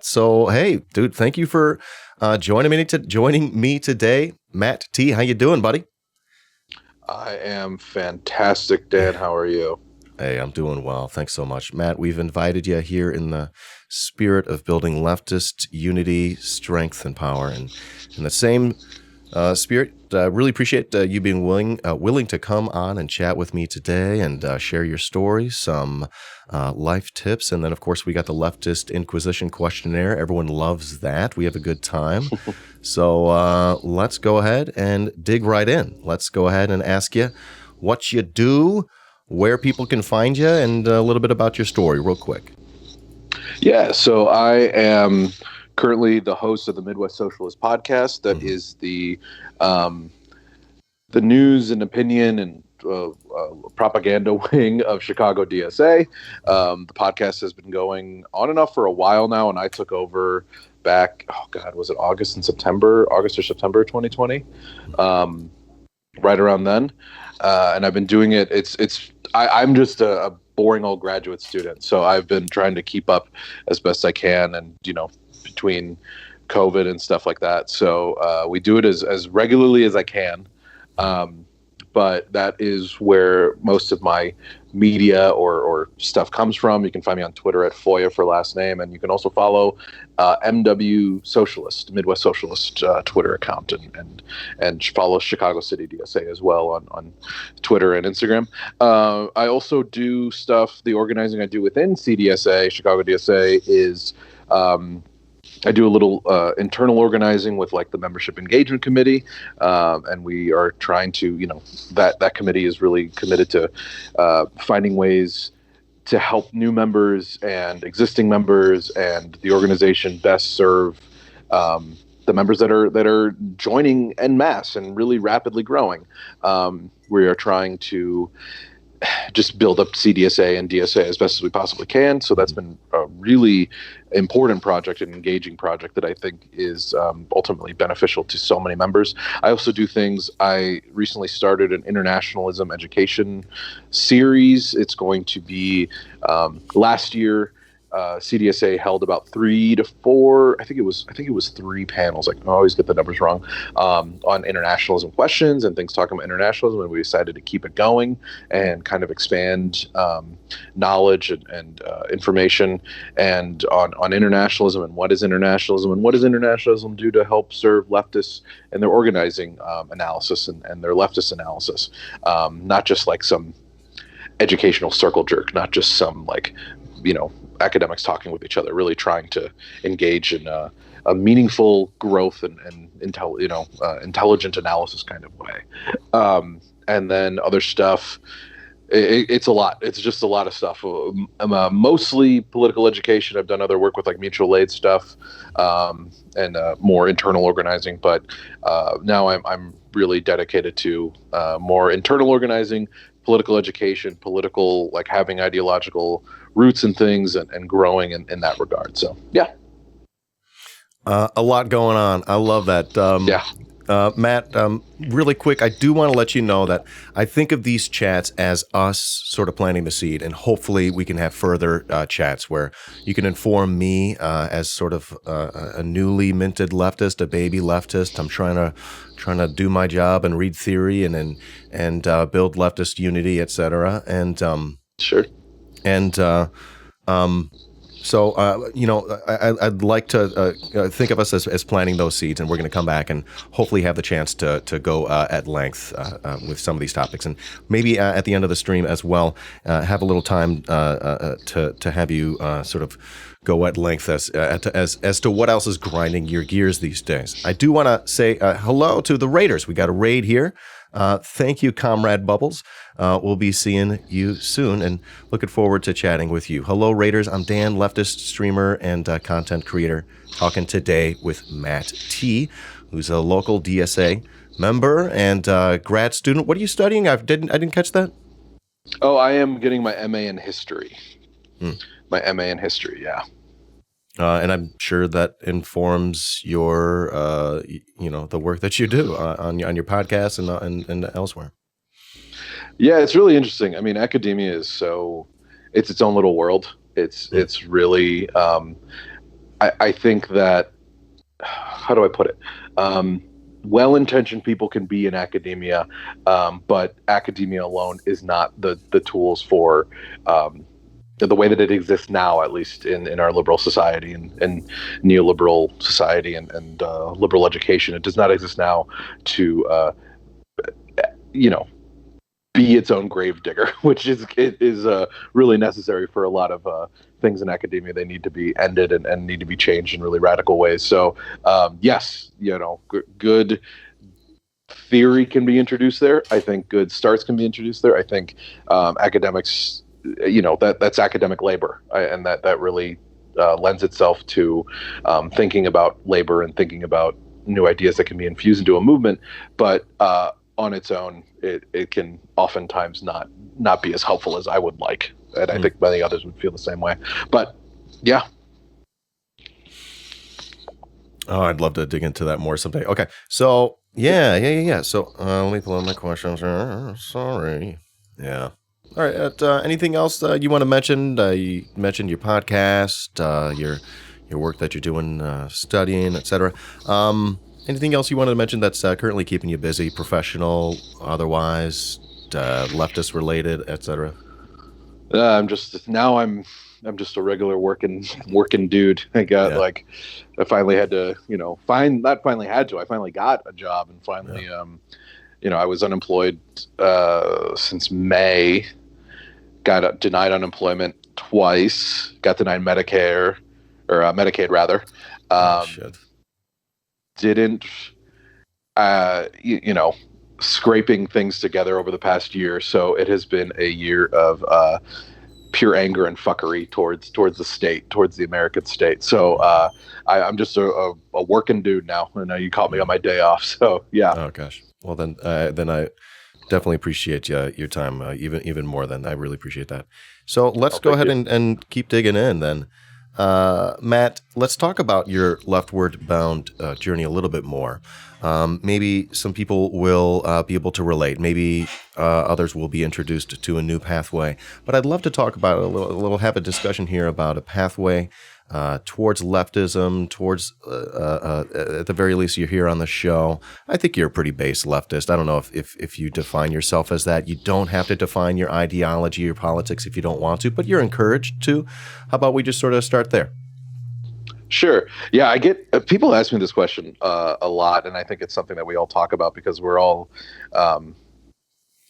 So, hey, dude, thank you for joining me today. Matt T, how you doing, buddy? I am fantastic, Dan. How are you? Hey, I'm doing well. Thanks so much. Matt, we've invited you here in the spirit of building leftist unity, strength, and power. And in the same spirit, really appreciate you being willing to come on and chat with me today and share your story, some life tips. And then, of course, we got the Leftist Inquisition questionnaire. Everyone loves that. We have a good time. So let's go ahead and dig right in. Let's go ahead and ask you what you do, where people can find you, and a little bit about your story real quick. Yeah, so I am currently the host of the Midwest Socialist podcast. That is the news and opinion and propaganda wing of Chicago DSA. The podcast has been going on and off for a while now, and I took over back, was it August or September 2020? Right around then. And I've been doing it. I'm just a boring old graduate student, so I've been trying to keep up as best I can, and between COVID and stuff like that. So we do it as regularly as I can. But that is where most of my media or stuff comes from. You can find me on Twitter at Foya for last name, and you can also follow MW Socialist, Midwest Socialist Twitter account, and follow Chicago City DSA as well on Twitter and Instagram. I also do stuff. The organizing I do within CDSA, Chicago DSA, is I do a little internal organizing with like the membership engagement committee, and we are trying to, that committee is really committed to finding ways to help new members and existing members and the organization best serve the members that are joining en masse and really rapidly growing. We are trying to just build up CDSA and DSA as best as we possibly can. So that's been a really important project, an engaging project that I think is ultimately beneficial to so many members. I also do things. I recently started an internationalism education series. It's going to be last year. CDSA held about 3 to 4. I think it was 3 panels. I always get the numbers wrong, on internationalism questions and things talking about internationalism. And we decided to keep it going and kind of expand knowledge and information and on internationalism and what is internationalism and what does internationalism do to help serve leftists and their organizing analysis and their leftist analysis, not just like some educational circle jerk, not just some academics talking with each other, really trying to engage in a meaningful growth and intelligent analysis kind of way. And then other stuff, it's a lot. It's just a lot of stuff. Mostly political education. I've done other work with like mutual aid stuff and more internal organizing. But now I'm really dedicated to more internal organizing, political education, political, like having ideological roots and things and growing in that regard. So, yeah. A lot going on. I love that. Yeah. Matt, really quick, I do want to let you know that I think of these chats as us sort of planting the seed, and hopefully we can have further chats where you can inform me as sort of a newly minted leftist, a baby leftist. I'm trying to do my job and read theory and build leftist unity, etc. And Sure. And so, I'd like to think of us as planting those seeds, and we're going to come back and hopefully have the chance to go at length with some of these topics, and maybe at the end of the stream as well, have a little time to have you sort of go at length as to what else is grinding your gears these days. I do want to say hello to the raiders. We got a raid here. Thank you, Comrade Bubbles. We'll be seeing you soon and looking forward to chatting with you. Hello, Raiders. I'm Dan, leftist streamer and content creator, talking today with Matt T, who's a local DSA member and grad student. What are you studying? I didn't catch that. Oh, I am getting my MA in history. My MA in history, yeah. And I'm sure that informs your, the work that you do on your podcast and elsewhere. Yeah, it's really interesting. I mean, academia is it's its own little world. It's really I think that, how do I put it? Well-intentioned people can be in academia, but academia alone is not the tools for the way that it exists now, at least in our liberal society and neoliberal society and liberal education. It does not exist now to you know be its own grave digger, which is really necessary for a lot of things in academia. They need to be ended and need to be changed in really radical ways. So yes, good theory can be introduced there. I think good starts can be introduced there. I think academics, that's academic labor, and that really lends itself to thinking about labor and thinking about new ideas that can be infused into a movement. But on its own, it can oftentimes not be as helpful as I would like, and I think many others would feel the same way. But yeah. Oh, I'd love to dig into that more someday. Okay, so yeah. So let me pull up my questions. Sorry. Yeah. All right. Anything else you want to mention? You mentioned your podcast, your work that you're doing, studying, etc. Anything else you wanted to mention that's currently keeping you busy, professional, otherwise, leftist related, etc.? I'm just a regular working dude. Yeah. I finally had to, not finally had to. I finally got a job and finally, I was unemployed since May. Got denied unemployment twice. Got denied Medicare or Medicaid rather. Shit. Didn't scraping things together over the past year. So it has been a year of pure anger and fuckery towards the state, towards the American state. So I'm just a working dude now, and you caught me on my day off. So yeah. Oh gosh. Well then I definitely appreciate your time even more than I really appreciate that. So let's go ahead and keep digging in then. Matt, let's talk about your leftward bound journey a little bit more. Maybe some people will be able to relate. Maybe others will be introduced to a new pathway. But I'd love to talk about have a discussion here about a pathway towards leftism, towards, at the very least, you're here on the show. I think you're a pretty base leftist. I don't know if you define yourself as that. You don't have to define your ideology, your politics if you don't want to, but you're encouraged to. How about we just sort of start there? Sure. Yeah, I get people ask me this question a lot, and I think it's something that we all talk about because we're all,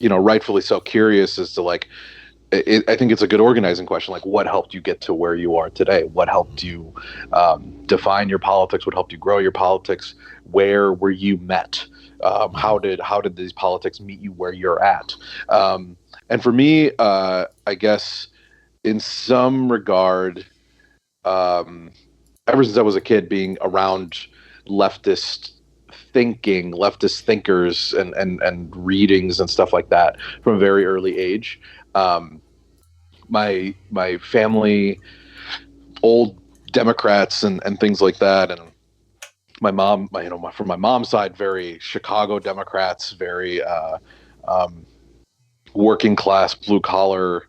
rightfully so curious as to I think it's a good organizing question. Like, what helped you get to where you are today? What helped you define your politics? What helped you grow your politics? Where were you met? How did these politics meet you where you're at? And for me, I guess in some regard, ever since I was a kid, being around leftist thinking, leftist thinkers, and readings and stuff like that from a very early age. My family, old Democrats and things like that, and my mom, from my mom's side, very Chicago Democrats, very working class, blue collar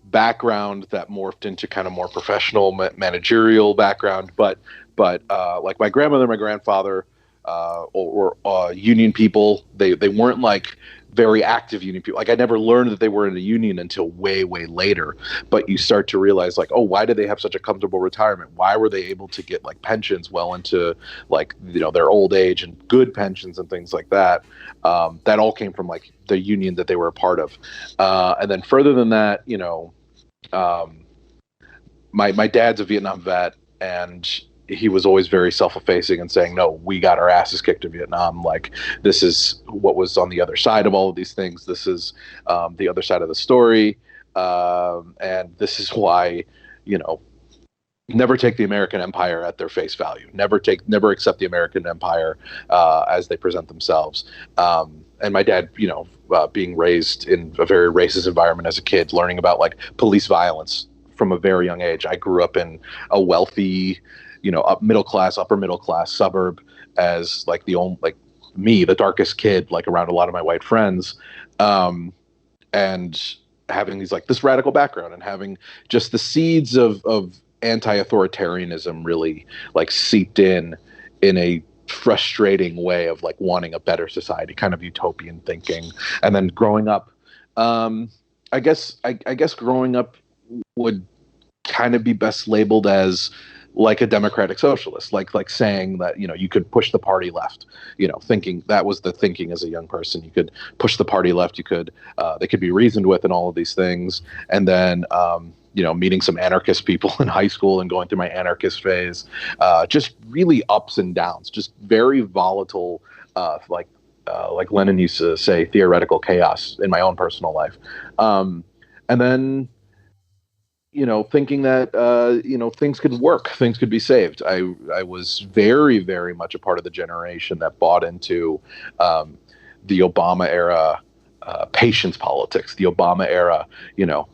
background that morphed into kind of more professional managerial background. But like my grandmother, my grandfather, or union people, they weren't like very active union people. Like I never learned that they were in a union until way later. But you start to realize like, oh, why did they have such a comfortable retirement? Why were they able to get like pensions well into like their old age and good pensions and things like that? That all came from like the union that they were a part of. And then further than that, my dad's a Vietnam vet, and he was always very self-effacing and saying, no, we got our asses kicked in Vietnam. Like, this is what was on the other side of all of these things. This is the other side of the story. And this is why, never take the American empire at their face value. Never accept the American empire as they present themselves. And my dad, being raised in a very racist environment as a kid, learning about like police violence from a very young age. I grew up in a wealthy, upper middle class suburb as like the darkest kid, like around a lot of my white friends. And having these like this radical background and having just the seeds of anti-authoritarianism really like seeped in a frustrating way of like wanting a better society, kind of utopian thinking. And then growing up, I guess growing up would kind of be best labeled as like a democratic socialist, like saying that you could push the party left, thinking that was the thinking as a young person. You could push the party left. You could they could be reasoned with, and all of these things. And then meeting some anarchist people in high school and going through my anarchist phase, just really ups and downs, just very volatile, like Lenin used to say, theoretical chaos in my own personal life. And then thinking that things could work, things could be saved. I was very, very much a part of the generation that bought into the Obama era patience politics, the Obama era.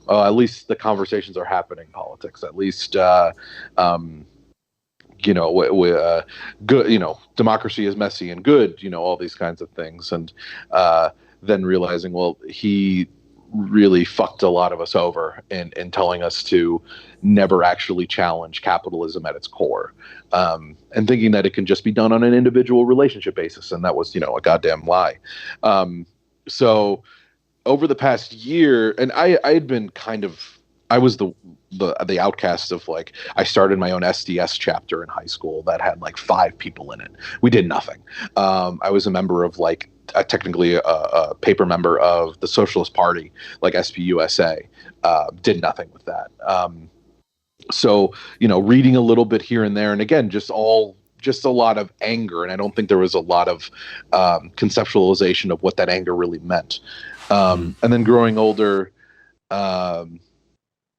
At least the conversations are happening. Politics, at least. Good. Democracy is messy and good. All these kinds of things, and then realizing, well, he really fucked a lot of us over in telling us to never actually challenge capitalism at its core, and thinking that it can just be done on an individual relationship basis, and that was a goddamn lie. So over the past year, and I had been kind of, I was the outcast of, like, I started my own SDS chapter in high school that had like 5 people in it. We did nothing. I was a member of like technically a paper member of the Socialist Party, like SPUSA. Did nothing with that. So reading a little bit here and there, and again, just a lot of anger, and I don't think there was a lot of conceptualization of what that anger really meant. And then growing older,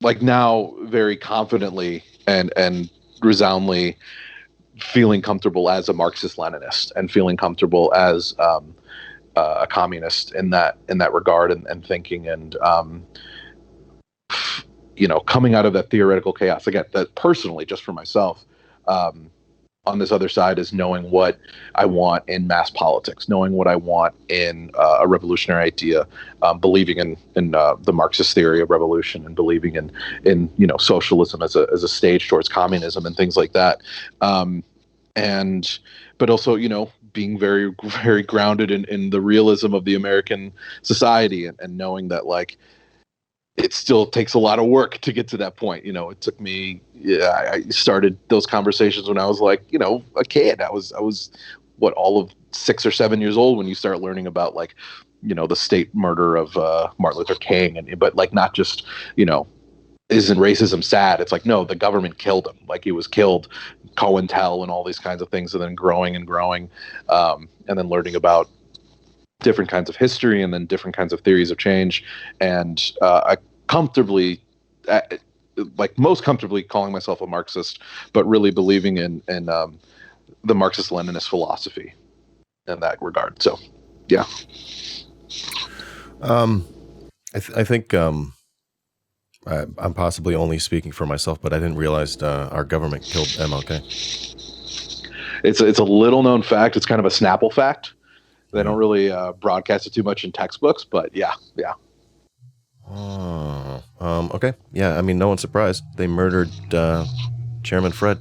like now, very confidently and resoundly feeling comfortable as a Marxist-Leninist, and feeling comfortable as a communist in that regard, and thinking, and coming out of that theoretical chaos again. That personally, just for myself, on this other side, is knowing what I want in mass politics, knowing what I want in a revolutionary idea, believing in the Marxist theory of revolution, and believing in socialism as a stage towards communism and things like that. But also, being very, very grounded in the realism of the American society, and knowing that, like, it still takes a lot of work to get to that point. It took me, I started those conversations when I was like, a kid. I was what, all of 6 or 7 years old when you start learning about, like, the state murder of Martin Luther King, but like, not just, isn't racism sad? It's like, no, the government killed him. Like, he was killed, COINTEL and all these kinds of things, and then growing, and then learning about different kinds of history, and then different kinds of theories of change. And I comfortably, like, most comfortably calling myself a Marxist, but really believing in the Marxist-Leninist philosophy in that regard. So, yeah. I think I'm possibly only speaking for myself, but I didn't realize our government killed MLK. It's a little known fact. It's kind of a Snapple fact. They don't really broadcast it too much in textbooks, but yeah. Oh, okay. Yeah, I mean, no one's surprised. They murdered Chairman Fred.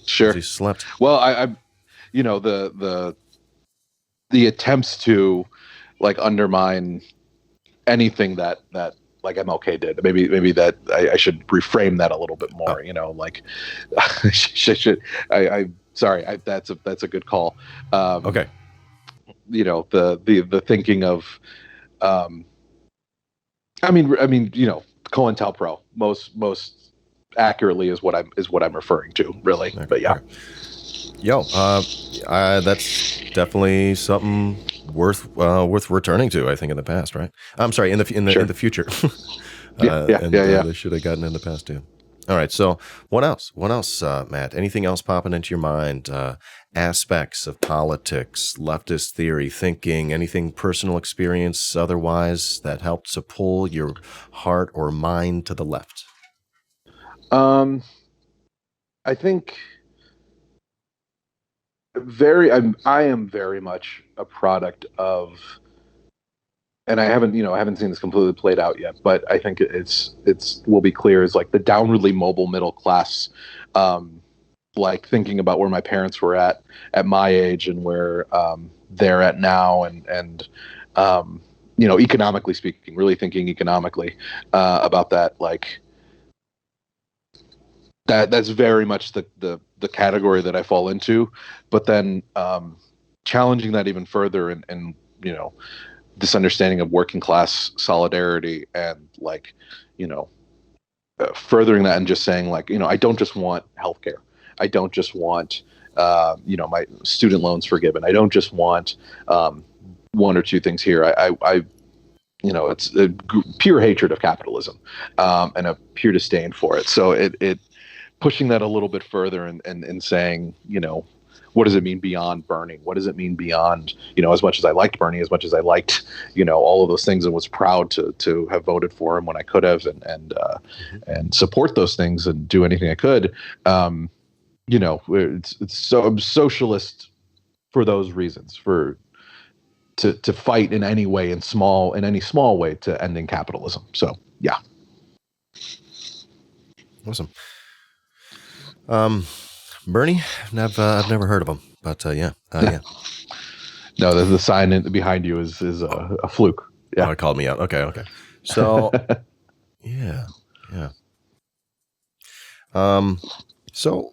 Sure. He slept. Well, I the attempts to, like, undermine anything that like MLK did. Maybe that I should reframe that a little bit more. Like, I sorry. That's a good call. Okay. The thinking of, I mean, COINTELPRO most accurately is what I'm referring to, really. Okay. But yeah. Yo, that's definitely something worth returning to. I think in the past, right? I'm sorry, in the future. Yeah. They should have gotten in the past too. All right. So what else? Matt? Anything else popping into your mind? Aspects of politics, leftist theory, thinking, anything personal experience otherwise that helped to pull your heart or mind to the left? I think I am very much a product of and I haven't seen this completely played out yet, but I think it's will be clear is like the downwardly mobile middle class, like thinking about where my parents were at my age and where they're at now, and economically speaking, really thinking economically about that, like that's very much the category that I fall into, but then challenging that even further, and this understanding of working class solidarity, and like furthering that, and just saying like I don't just want healthcare, I don't just want my student loans forgiven, I don't just want one or two things here. I it's a pure hatred of capitalism, and a pure disdain for it. So it pushing that a little bit further, and saying, what does it mean beyond Bernie? What does it mean beyond, as much as I liked Bernie, as much as I liked, all of those things, and was proud to have voted for him when I could have, and support those things and do anything I could. So I'm socialist for those reasons, to fight in any way, in any small way, to ending capitalism. So yeah. Awesome. Bernie, I've never heard of him, but yeah. No, the sign behind you is a fluke. Yeah, oh, it called me out. Okay. So yeah. So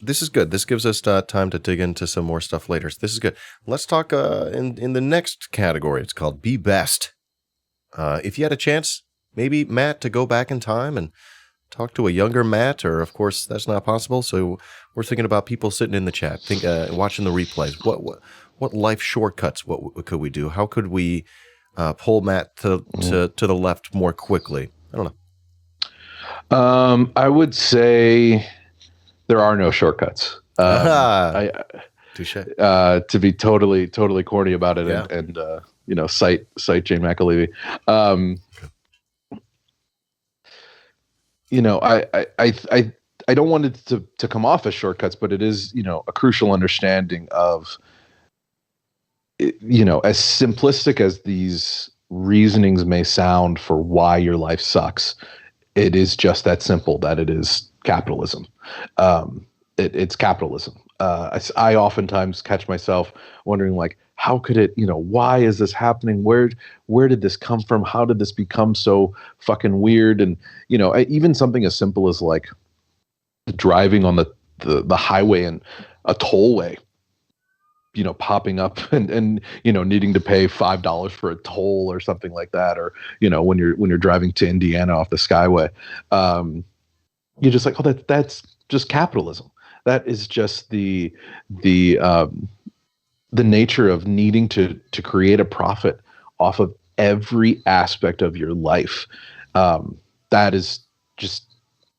this is good. This gives us time to dig into some more stuff later. So this is good. Let's talk in the next category. It's called Be Best. If you had a chance, maybe, Matt, to go back in time and talk to a younger Matt, or of course that's not possible. So we're thinking about people sitting in the chat, watching the replays. What life shortcuts? What could we do? How could we pull Matt to the left more quickly? I don't know. I would say there are no shortcuts. Touche. To be totally corny about it, yeah. and cite Jane McAlevey. I don't want it to come off as shortcuts, but it is, a crucial understanding of, as simplistic as these reasonings may sound for why your life sucks, it is just that simple, that it is capitalism. It's capitalism. I oftentimes catch myself wondering, like, how could it, why is this happening? Where did this come from? How did this become so fucking weird? And, even something as simple as like driving on the highway and a tollway, popping up and needing to pay $5 for a toll or something like that. Or, when you're driving to Indiana off the Skyway, you're just like, oh, that's just capitalism. That is just the nature of needing to create a profit off of every aspect of your life. That is just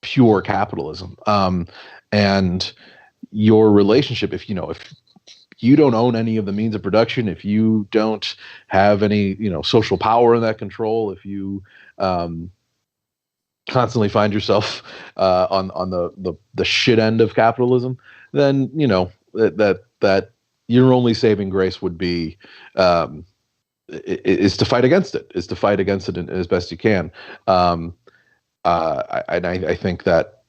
pure capitalism. And your relationship, if you don't own any of the means of production, if you don't have any, social power in that control, if you constantly find yourself on the shit end of capitalism, then that your only saving grace would be is to fight against it, as best you can. I think that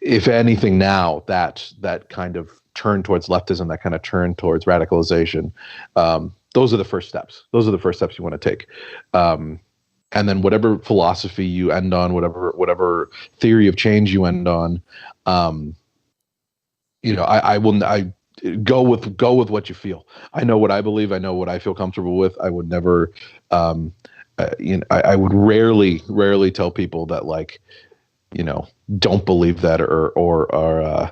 if anything now, that kind of turn towards leftism, that kind of turn towards radicalization, those are the first steps. Those are the first steps you want to take. And then whatever philosophy you end on, whatever theory of change you end on, I go with what you feel. I know what I believe. I know what I feel comfortable with. I would never, I would rarely tell people that, like, don't believe that, or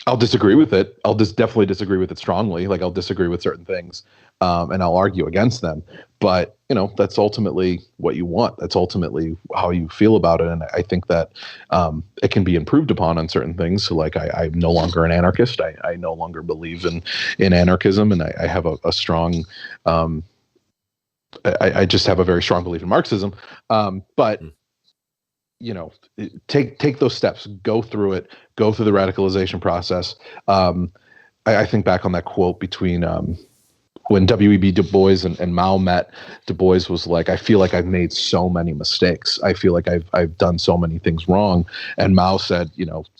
I'll disagree with it. I'll just definitely disagree with it strongly. Like, I'll disagree with certain things, and I'll argue against them. But, that's ultimately what you want. That's ultimately how you feel about it. And I think that it can be improved upon on certain things. So, like, I'm no longer an anarchist. I no longer believe in anarchism, and I have a strong. I just have a very strong belief in Marxism. But. Take those steps, go through it, go through the radicalization process. I think back on that quote between, when W.E.B. Du Bois and Mao met, Du Bois was like, I feel like I've made so many mistakes. I feel like I've done so many things wrong. And Mao said,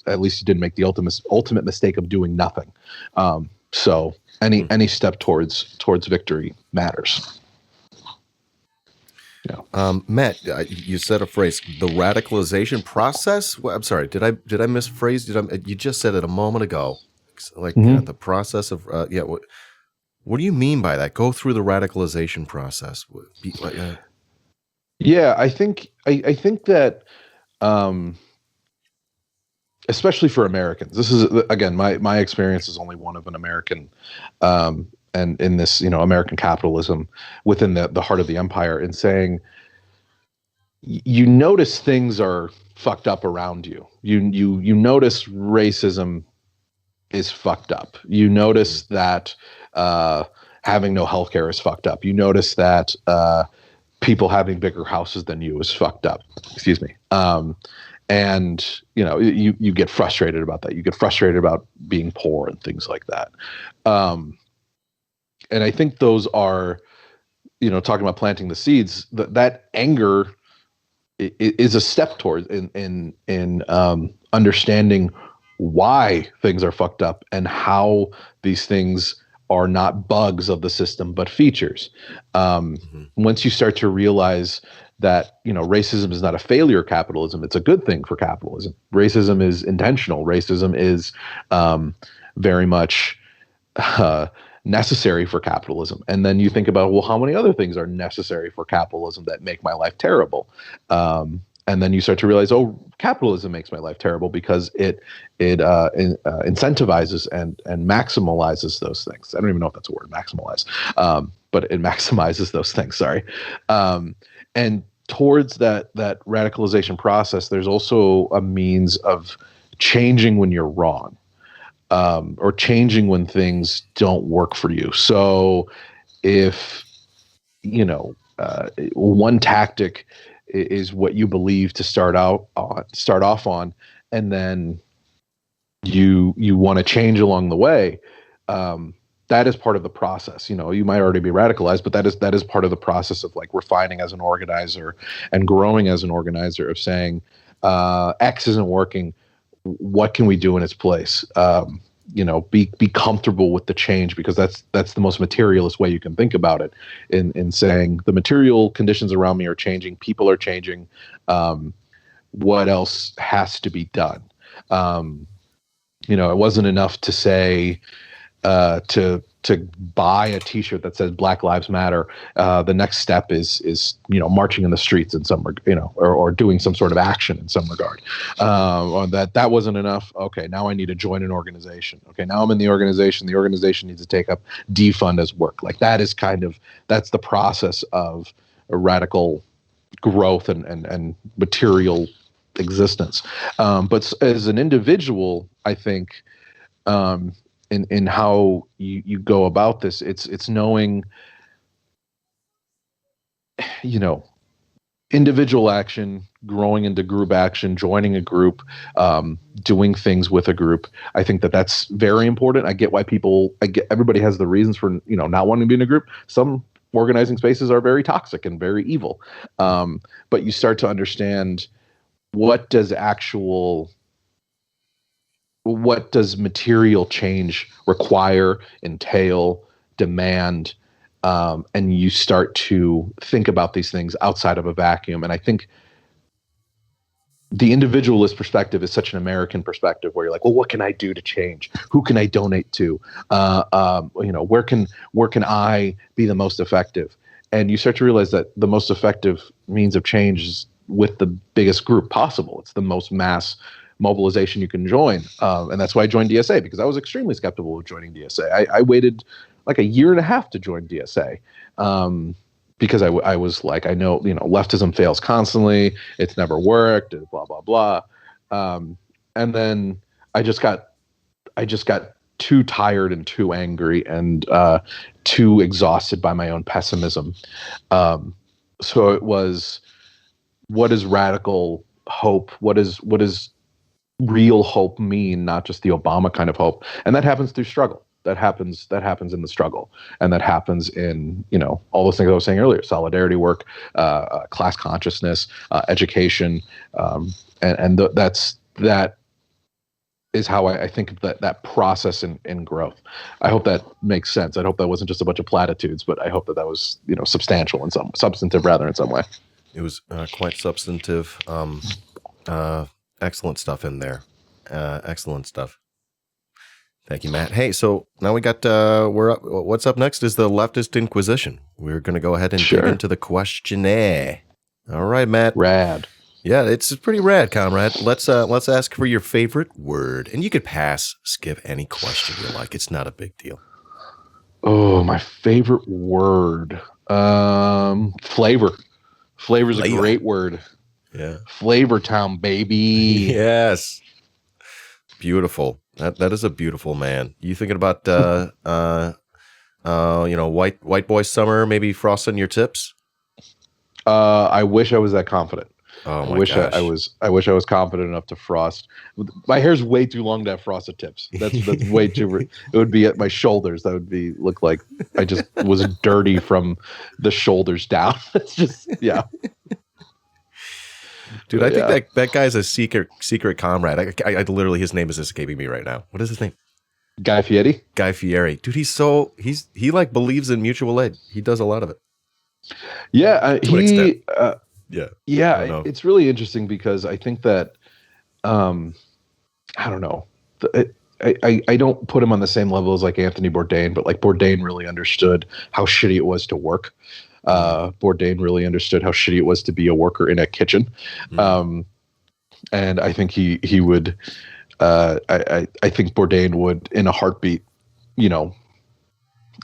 at least you didn't make the ultimate mistake of doing nothing. So any step towards victory matters. Yeah. Matt, you said a phrase, the radicalization process. Well, I'm sorry, did I misphrase? You just said it a moment ago, like the process of What do you mean by that? Go through the radicalization process. Yeah, I think that, especially for Americans, this is again my experience is only one of an American, and in this American capitalism within the heart of the empire, in saying you notice things are fucked up around you. You notice racism is fucked up. You notice that having no healthcare is fucked up. You notice that people having bigger houses than you is fucked up. Excuse me. And you get frustrated about that. You get frustrated about being poor and things like that. And I think those are, talking about planting the seeds. That anger is a step towards in understanding why things are fucked up and how these things are not bugs of the system but features. Once you start to realize that racism is not a failure of capitalism, it's a good thing for capitalism. Racism is intentional. Racism is very much necessary for capitalism. And then you think about, well, how many other things are necessary for capitalism that make my life terrible? And then you start to realize, oh, capitalism makes my life terrible because it incentivizes and maximalizes those things. I don't even know if that's a word, maximalize, but it maximizes those things. Sorry. And towards that radicalization process, there's also a means of changing when you're wrong, or changing when things don't work for you. So if one tactic is what you believe to start off on, and then you want to change along the way, that is part of the process. You might already be radicalized, but that is part of the process of like refining as an organizer and growing as an organizer, of saying X isn't working, what can we do in its place? Be comfortable with the change, because that's the most materialist way you can think about it, in saying the material conditions around me are changing, people are changing, what else has to be done? It wasn't enough to say to buy a T-shirt that says Black Lives Matter. The next step is marching in the streets in some or doing some sort of action in some regard. Or that wasn't enough. Okay, now I need to join an organization. Okay, now I'm in the organization. The organization needs to take up defund as work. Like that's the process of a radical growth and material existence. But as an individual, I think, in how you go about this, it's knowing, individual action, growing into group action, joining a group, doing things with a group. I think that's very important. I get why everybody has the reasons for not wanting to be in a group. Some organizing spaces are very toxic and very evil, but you start to understand what does material change require, entail, demand, and you start to think about these things outside of a vacuum. And I think the individualist perspective is such an American perspective, where you're like, well, what can I do to change? Who can I donate to? Where can I be the most effective? And you start to realize that the most effective means of change is with the biggest group possible. It's the most mass mobilization you can join. And that's why I joined DSA, because I was extremely skeptical of joining DSA. I waited like a year and a half to join DSA, because I was like, I know, leftism fails constantly. It's never worked, and blah, blah, blah. And then I just got too tired and too angry and too exhausted by my own pessimism. So it was, what is radical hope? What is real hope mean? Not just the Obama kind of hope. And that happens through struggle. That happens in the struggle, and that happens in, all those things I was saying earlier: solidarity work, class consciousness, education, that is how I think of that process in growth. I hope that makes sense. I hope that wasn't just a bunch of platitudes, but I hope that was substantial and substantive rather in some way. It was quite substantive. Excellent stuff in there. Excellent stuff. Thank you, Matt. Hey, so now we got what's up next is the Leftist Inquisition. We're going to go ahead and dig into the questionnaire. All right, Matt. Rad. Yeah, it's pretty rad, comrade. Let's ask for your favorite word, and you could pass, skip any question you like. It's not a big deal. Oh, my favorite word, flavor. Flavor's a great word. Yeah, Flavor Town, baby. Yes, beautiful. That is a beautiful man. You thinking about white boy summer? Maybe frosting your tips. I wish I was that confident. Oh my I wish gosh. I wish I was confident enough to frost. My hair's way too long to have frosted tips. That's way too. It would be at my shoulders. That would look like I just was dirty from the shoulders down. It's just Dude, I think that guy's a secret comrade. I literally, his name is escaping me right now. What is his name? Guy Fieri. Guy Fieri. Dude, he like believes in mutual aid. He does a lot of it. Yeah, Yeah. It's really interesting because I think that, I don't know, I don't put him on the same level as like Anthony Bourdain, but like Bourdain really understood how shitty it was to work. Bourdain really understood how shitty it was to be a worker in a kitchen. And I think he would, I think Bourdain would, in a heartbeat,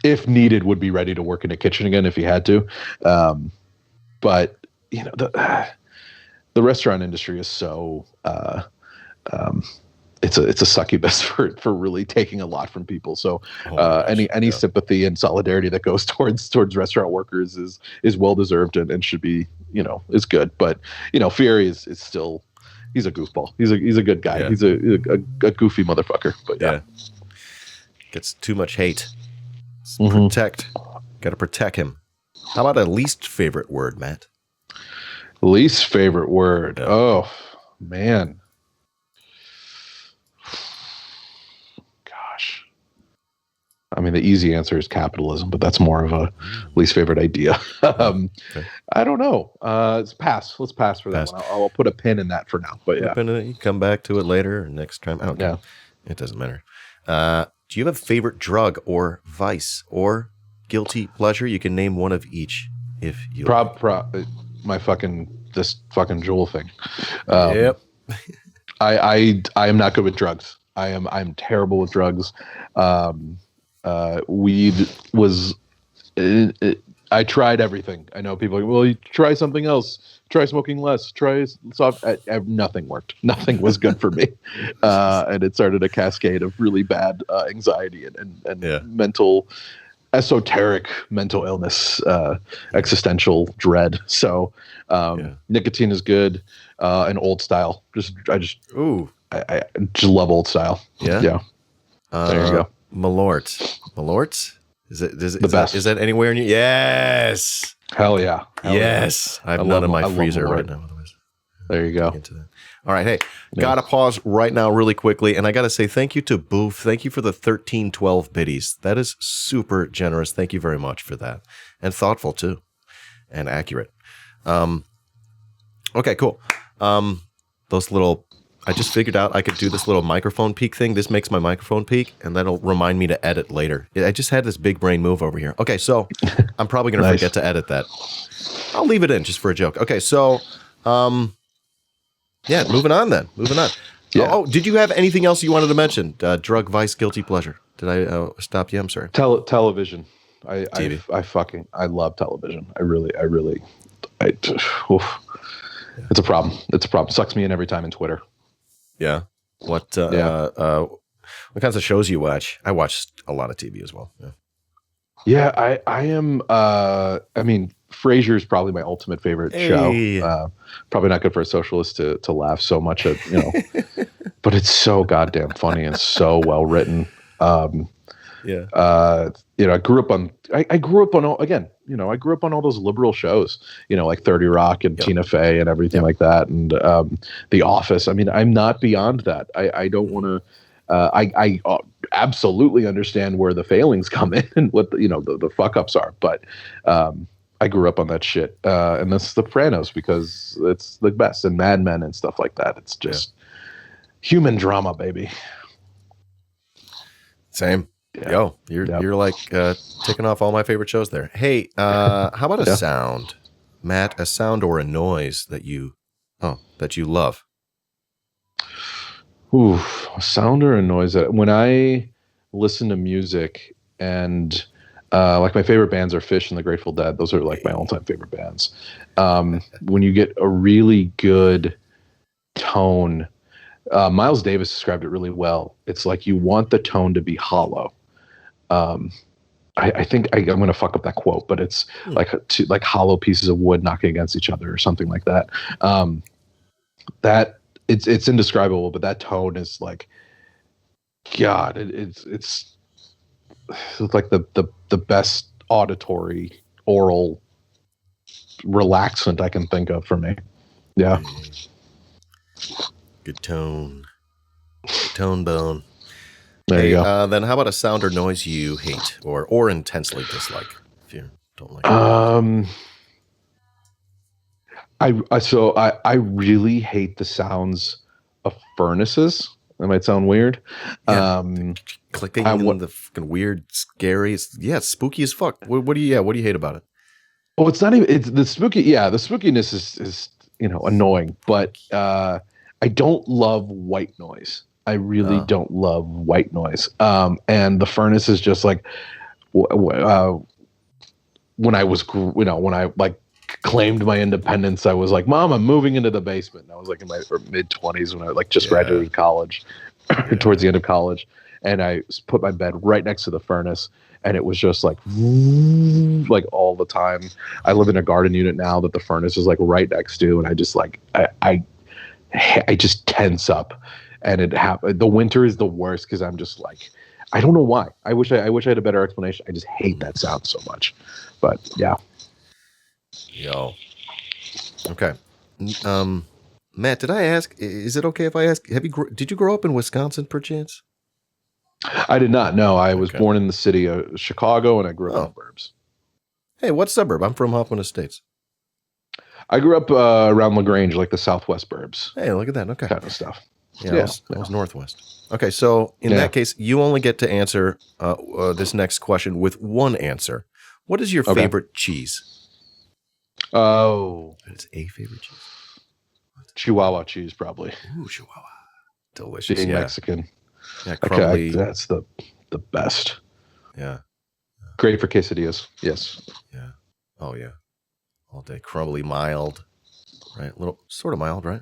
if needed, would be ready to work in a kitchen again if he had to. But the restaurant industry is so it's a succubus for really taking a lot from people. So any sympathy and solidarity that goes towards restaurant workers is well deserved and should be is good. But Fieri is still, he's a goofball. He's a good guy. Yeah. He's a goofy motherfucker. But gets too much hate. Got to protect him. How about a least favorite word, Matt? Least favorite word. Yeah. Oh, man. Gosh. I mean, the easy answer is capitalism, but that's more of a least favorite idea. Okay. I don't know. Let's pass. Let's pass for that one. I'll put a pin in that for now. But you come back to it later or next time. I don't care. It doesn't matter. Do you have a favorite drug or vice or guilty pleasure? You can name one of each if you my this fucking Juul thing. Yep. I am not good with drugs. I'm terrible with drugs. Weed was I tried everything. I know people are like, well, you try something else. Try smoking less. Try soft. Nothing worked. Nothing was good for me. And it started a cascade of really bad anxiety and mental, esoteric mental illness, existential dread. So nicotine is good, and old style. I just love old style. Yeah. Yeah. There you go. Malort? Is the best? Is that anywhere in you? Yes. Hell yeah. Yes. I have none in my freezer right now. There you go. All right. Hey, gotta pause right now really quickly. And I gotta say thank you to Boof. Thank you for the 1312 biddies. That is super generous. Thank you very much for that. And thoughtful too. And accurate. Okay, cool. Those little, I just figured out I could do this little microphone peak thing. This makes my microphone peak, and that'll remind me to edit later. I just had this big brain move over here. Okay, so I'm probably going to forget to edit that. I'll leave it in just for a joke. Okay, so, moving on then. Yeah. Oh, did you have anything else you wanted to mention? Drug, vice, guilty pleasure. Did I stop you? I'm sorry. Television. TV. I love television. It's a problem. Sucks me in every time in Twitter. Yeah. What kinds of shows you watch? I watch a lot of TV as well. Yeah, I am. I mean, Frasier is probably my ultimate favorite show. Probably not good for a socialist to laugh so much at, but it's so goddamn funny and so well written. Yeah. I grew up on I grew up on all those liberal shows, like 30 Rock and Yep. Tina Fey and everything Yep. like that, and The Office. I mean, I'm not beyond that. I don't want to. I absolutely understand where the failings come in and what the fuck ups are, but I grew up on that shit, and that's The Sopranos because it's the best, and Mad Men and stuff like that. It's just human drama, baby. Same. Yeah. Yo, you're like ticking off all my favorite shows there. Hey, how about a sound, Matt? A sound or a noise that you love? Ooh, a sound or a noise. When I listen to music and like my favorite bands are Fish and the Grateful Dead. Those are like my all-time favorite bands. When you get a really good tone, Miles Davis described it really well. It's like you want the tone to be hollow. I think I'm going to fuck up that quote, but it's like hollow pieces of wood knocking against each other or something like that. That it's indescribable, but that tone is like, God, it's like the best auditory oral relaxant I can think of for me. Yeah. Good tone. Good tone bone. There you go. Then how about a sound or noise you hate or intensely dislike if you don't like it? I really hate the sounds of furnaces. That might sound weird. Yeah. Clicking and the fucking weird, scary. It's spooky as fuck. What do you hate about it? Oh, it's not even. It's the spooky. Yeah, the spookiness is annoying, but I don't love white noise. I really don't love white noise. And the furnace is just like when I was, when I like claimed my independence, I was like, Mom, I'm moving into the basement. And I was like in my mid-20s when I like just graduated college, towards the end of college. And I put my bed right next to the furnace, and it was just like all the time. I live in a garden unit now that the furnace is like right next to, and I just like I just tense up, and the winter is the worst because I'm just like, I don't know why. I wish I had a better explanation. I just hate that sound so much, but yeah. Yo. Okay. Matt, did I ask? Is it okay if I ask? Did you grow up in Wisconsin, perchance? I did not. No, I was born in the city of Chicago, and I grew up in the suburbs. Hey, what suburb? I'm from Hoffman Estates. I grew up around LaGrange, like the southwest burbs. Hey, look at that. Okay. Kind of stuff. Yeah, I was northwest. Okay, so in that case, you only get to answer this next question with one answer. What is your favorite cheese? Oh. It's a favorite cheese. Chihuahua cheese, probably. Ooh, Chihuahua. Delicious. Being Mexican. Yeah, crumbly. Okay, that's the best. Yeah. Great for quesadillas. Yes. Yeah. Oh, yeah. All day. Crumbly, mild. Right? Little, sort of mild, right?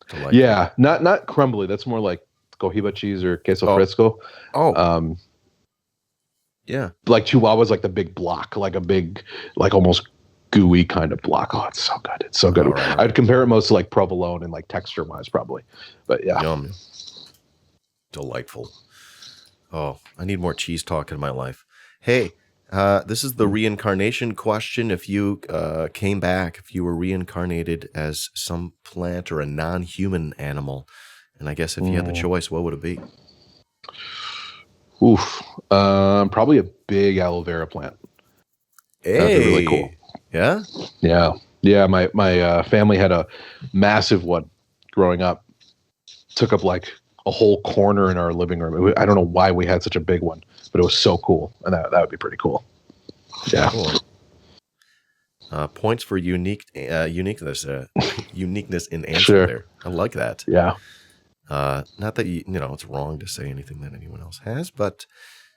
Delightful. Yeah. Not crumbly. That's more like cohiba cheese or queso fresco. Oh. Yeah. Like Chihuahua's like the big block, like a big, like almost gooey kind of block. Oh, it's so good. It's so good. Right. I'd compare it most to like provolone and like texture wise, probably. But yeah. Yum. Delightful. Oh, I need more cheese talk in my life. Hey, this is the reincarnation question. If you came back, if you were reincarnated as some plant or a non-human animal, and I guess if you had the choice, what would it be? Oof. Probably a big aloe vera plant. Hey. That'd be really cool. Yeah? Yeah. Yeah, my family had a massive one growing up. Took up like a whole corner in our living room. I don't know why we had such a big one, but it was so cool, and that would be pretty cool. Yeah. Cool. Points for uniqueness in answer there. I like that. Yeah. Not that it's wrong to say anything that anyone else has, but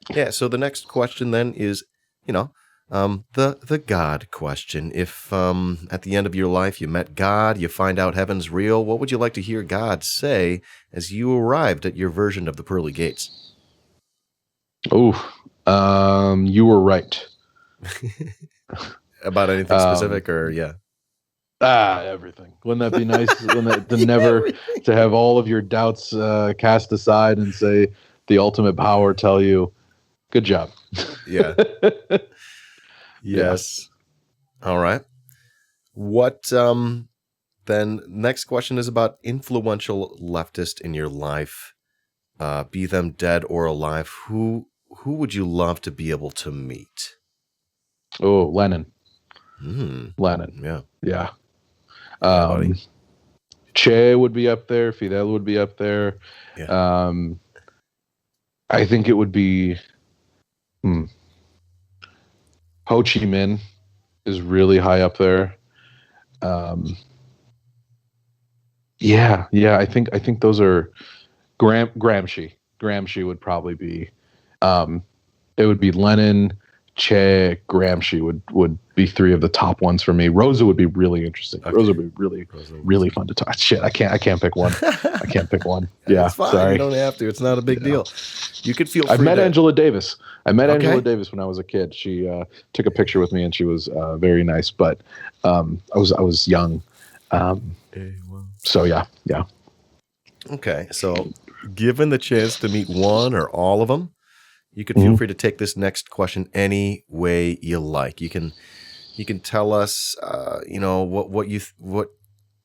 yeah. So the next question then is, the God question. If at the end of your life you met God, you find out heaven's real, what would you like to hear God say as you arrived at your version of the pearly gates? Oh, you were right. About anything specific, or everything. Wouldn't that be nice? To have all of your doubts cast aside and say the ultimate power tell you Good job. Yeah. Yeah. Yes. All right. What then next question is about influential leftist in your life, be them dead or alive. Who would you love to be able to meet? Oh, Lenin. Lenin. Yeah. Yeah. Yeah, buddy. Che would be up there. Fidel would be up there. Yeah. I think it would be Ho Chi Minh is really high up there. Yeah. I think those are Gramsci. Gramsci would probably be. It would be Lenin, Che, Gramsci would be three of the top ones for me. Rosa would be really interesting. Okay. Rosa would be really fun to talk. Shit, I can't pick one. I can't pick one. Yeah, it's fine. Sorry. You don't have to. It's not a big deal. You could feel free. I met Angela Davis. Angela Davis when I was a kid. She took a picture with me, and she was very nice. But I was young. So yeah. Okay, so given the chance to meet one or all of them, you could feel free to take this next question any way you like. You can tell us, what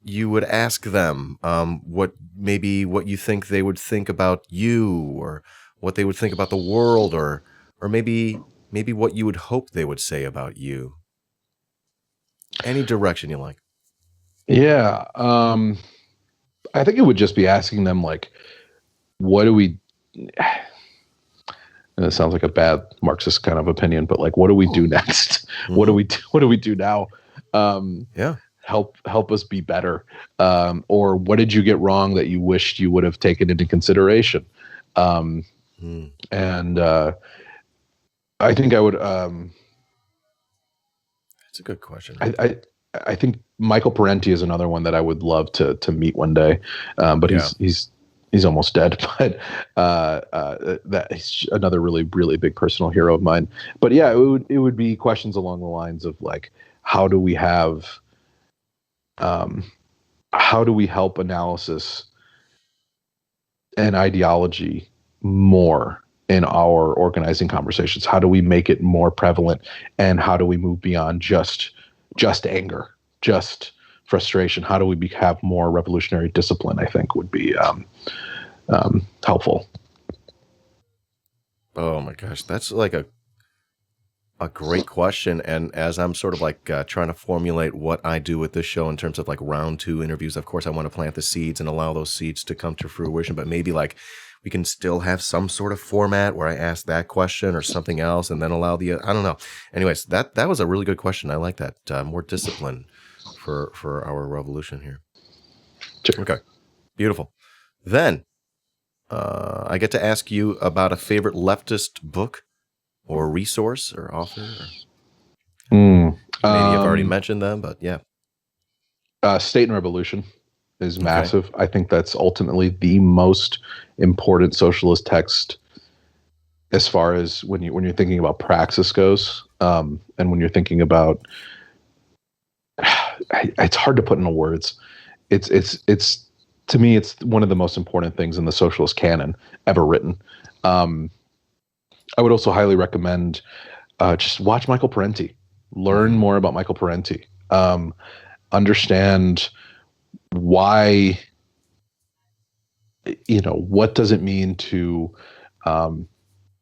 you would ask them, what you think they would think about you, or what they would think about the world, or maybe what you would hope they would say about you. Any direction you like. Yeah, I think it would just be asking them like, what do we? And it sounds like a bad Marxist kind of opinion, but like, what do we do next? What do we do now? Help us be better. Or what did you get wrong that you wished you would have taken into consideration? And I think I would. That's a good question. I think Michael Parenti is another one that I would love to meet one day, but he's almost dead. But that he's another really big personal hero of mine. But yeah, it would be questions along the lines of like, how do we help analysis and ideology more in our organizing conversations? How do we make it more prevalent, and how do we move beyond just anger, just frustration? How do we have more revolutionary discipline? I think would be helpful. Oh my gosh, that's like a great question. And as I'm sort of like trying to formulate what I do with this show in terms of like round 2 interviews, of course I want to plant the seeds and allow those seeds to come to fruition, but maybe like we can still have some sort of format where I ask that question or something else and then allow I don't know. Anyways, that was a really good question. I like that. More discipline for our revolution here. Sure. Okay. Beautiful. Then I get to ask you about a favorite leftist book or resource or author. Maybe I've already mentioned them, but yeah. State and Revolution is massive. Okay. I think that's ultimately the most important socialist text as far as when you're thinking about praxis goes, and when you're thinking about, it's hard to put into words. It's to me, it's one of the most important things in the socialist canon ever written. I would also highly recommend just watch Michael Parenti, learn more about Michael Parenti, understand why, what does it mean to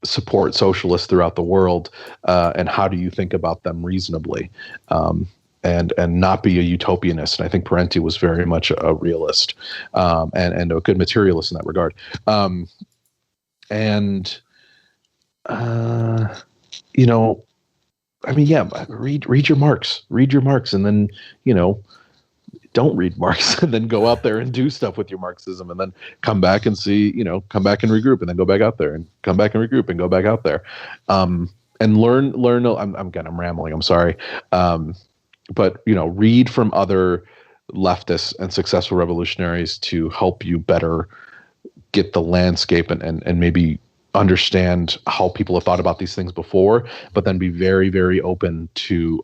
support socialists throughout the world, and how do you think about them reasonably, and not be a utopianist. And I think Parenti was very much a realist, and a good materialist in that regard. Read your Marx, and then, don't read Marx, and then go out there and do stuff with your Marxism, and then come back and come back and regroup, and then go back out there and come back and regroup and go back out there. And learn. I'm rambling. I'm sorry. But read from other leftists and successful revolutionaries to help you better get the landscape and maybe understand how people have thought about these things before, but then be very, very open to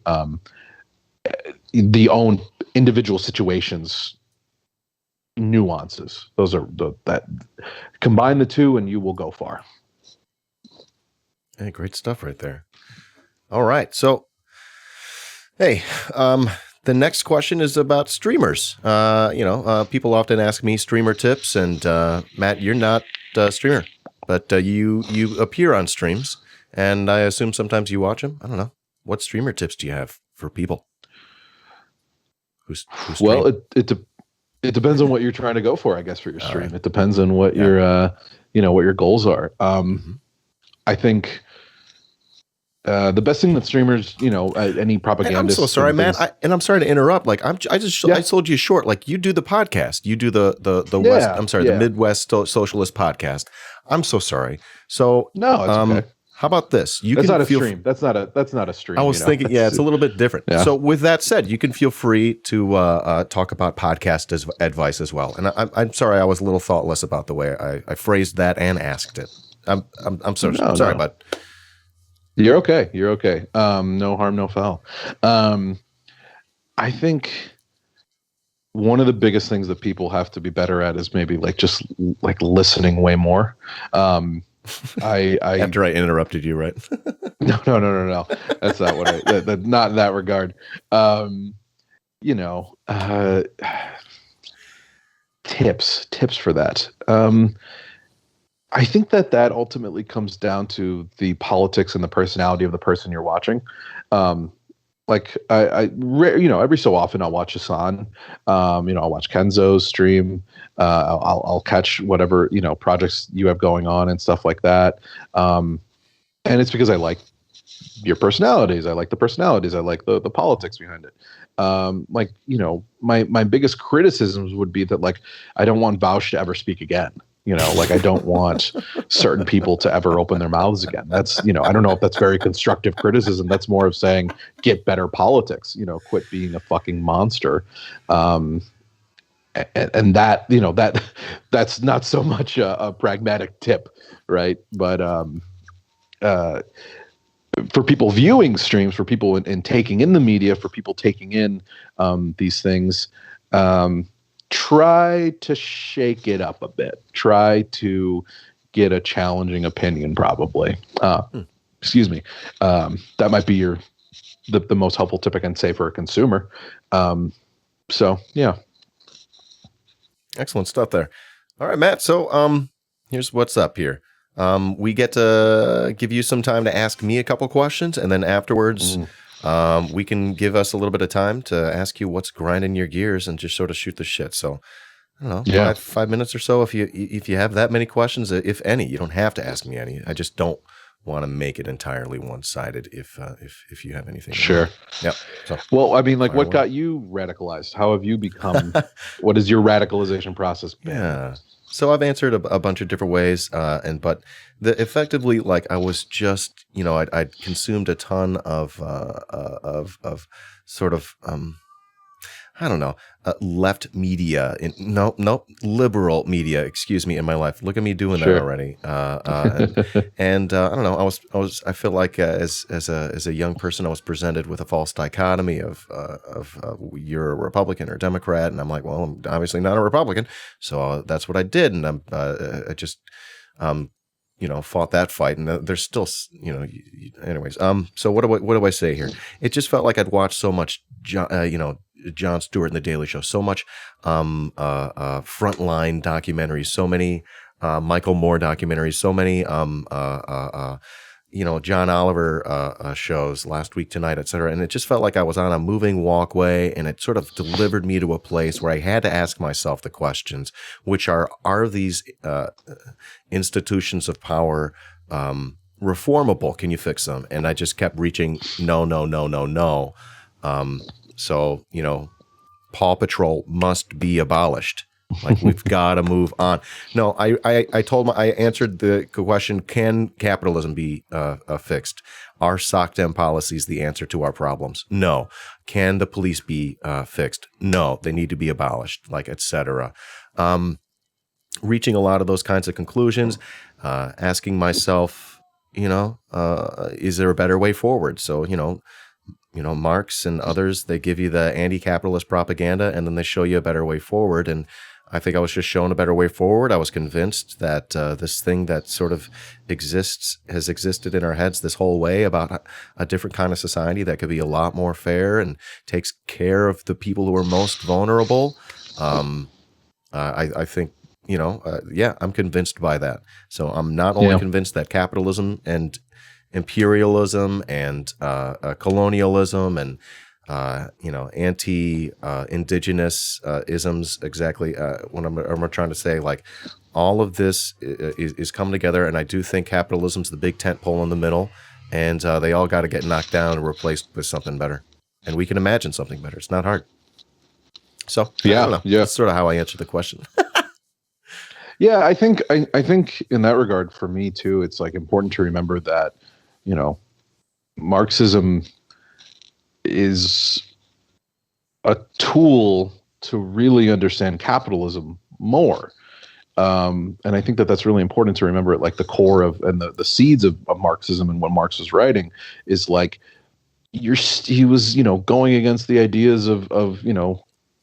the own individual situations, nuances. Those are that combine the two and you will go far. Hey, great stuff right there. All right. So, hey, the next question is about streamers. People often ask me streamer tips, and Matt, you're not a streamer, but you appear on streams, and I assume sometimes you watch them. I don't know. What streamer tips do you have for people who stream? Well, it depends on what you're trying to go for, I guess, for your stream. Right. It depends on what your what your goals are. I think the best thing that streamers, any propaganda. I'm so sorry, Matt, and I'm sorry to interrupt. Like I told you short. Like you do the podcast, you do the West. I'm sorry, the Midwest Socialist podcast. I'm so sorry. So no, it's okay. How about this? That's not a stream. That's not a stream. I was thinking, it's a little bit different. Yeah. So with that said, you can feel free to talk about podcast advice as well. And I'm sorry, I was a little thoughtless about the way I phrased that and asked it. I'm sorry, but you're okay. You're okay. No harm, no foul. I think one of the biggest things that people have to be better at is maybe just listening way more. After I interrupted you, right? No. That's not what not in that regard. Tips for that. I think that ultimately comes down to the politics and the personality of the person you're watching. Every so often I'll watch Hassan. I'll watch Kenzo's stream. I'll catch whatever projects you have going on and stuff like that. And it's because I like your personalities. I like the personalities. I like the politics behind it. My biggest criticisms would be that I don't want Vaush to ever speak again. I don't want certain people to ever open their mouths again. That's, I don't know if that's very constructive criticism. That's more of saying, get better politics, quit being a fucking monster. And that's not so much a pragmatic tip, right? But for people viewing streams, for people in taking in the media, for people taking in these things, try to shake it up a bit. Try to get a challenging opinion, probably. Excuse me. That might be the most helpful tip I can say for a consumer. So, yeah. Excellent stuff there. All right, Matt. So here's what's up here. We get to give you some time to ask me a couple questions, and then afterwards... we can give us a little bit of time to ask you what's grinding your gears and just sort of shoot the shit. So, I don't know, 5 minutes or so. If you have that many questions, if any, you don't have to ask me any. I just don't want to make it entirely one-sided. If you have anything, sure, yeah. So, well, I mean, what got you radicalized? How have you become? What is your radicalization process been? Yeah. So I've answered a bunch of different ways, but effectively, I was just, I'd consumed a ton of sort of, I don't know, left media, liberal media, excuse me, in my life. Look at me doing that already. And I don't know, I feel like as a young person, I was presented with a false dichotomy of you're a Republican or Democrat, and I'm like, well, I'm obviously not a Republican, so that's what I did, and I just fought that fight, and there's still, anyways. So what do I say here? It just felt like I'd watched so much, Jon Stewart and The Daily Show, so much frontline documentaries, so many Michael Moore documentaries, so many John Oliver shows, Last Week Tonight, etc. And it just felt like I was on a moving walkway, and it sort of delivered me to a place where I had to ask myself the questions, which are these institutions of power reformable? Can you fix them? And I just kept reaching no. So, Paw Patrol must be abolished. We've got to move on. No, I answered the question, can capitalism be fixed? Are SOCDEM policies the answer to our problems? No. Can the police be fixed? No, they need to be abolished, etc. Reaching a lot of those kinds of conclusions, asking myself, is there a better way forward? So, Marx and others, they give you the anti-capitalist propaganda, and then they show you a better way forward. And I think I was just shown a better way forward. I was convinced that this thing that sort of has existed in our heads this whole way about a different kind of society that could be a lot more fair and takes care of the people who are most vulnerable. I think, I'm convinced by that. So I'm not only convinced that capitalism and imperialism and colonialism and anti-indigenous isms, exactly what I'm trying to say. Like, all of this is coming together, and I do think capitalism's the big tent pole in the middle, and they all got to get knocked down and replaced with something better. And we can imagine something better. It's not hard. So I don't know. That's sort of how I answer the question. Yeah, I think in that regard, for me too, it's like important to remember that, Marxism is a tool to really understand capitalism more. And I think that that's really important to remember at like the core of, and the seeds of Marxism and what Marx was writing is like, he was, going against the ideas of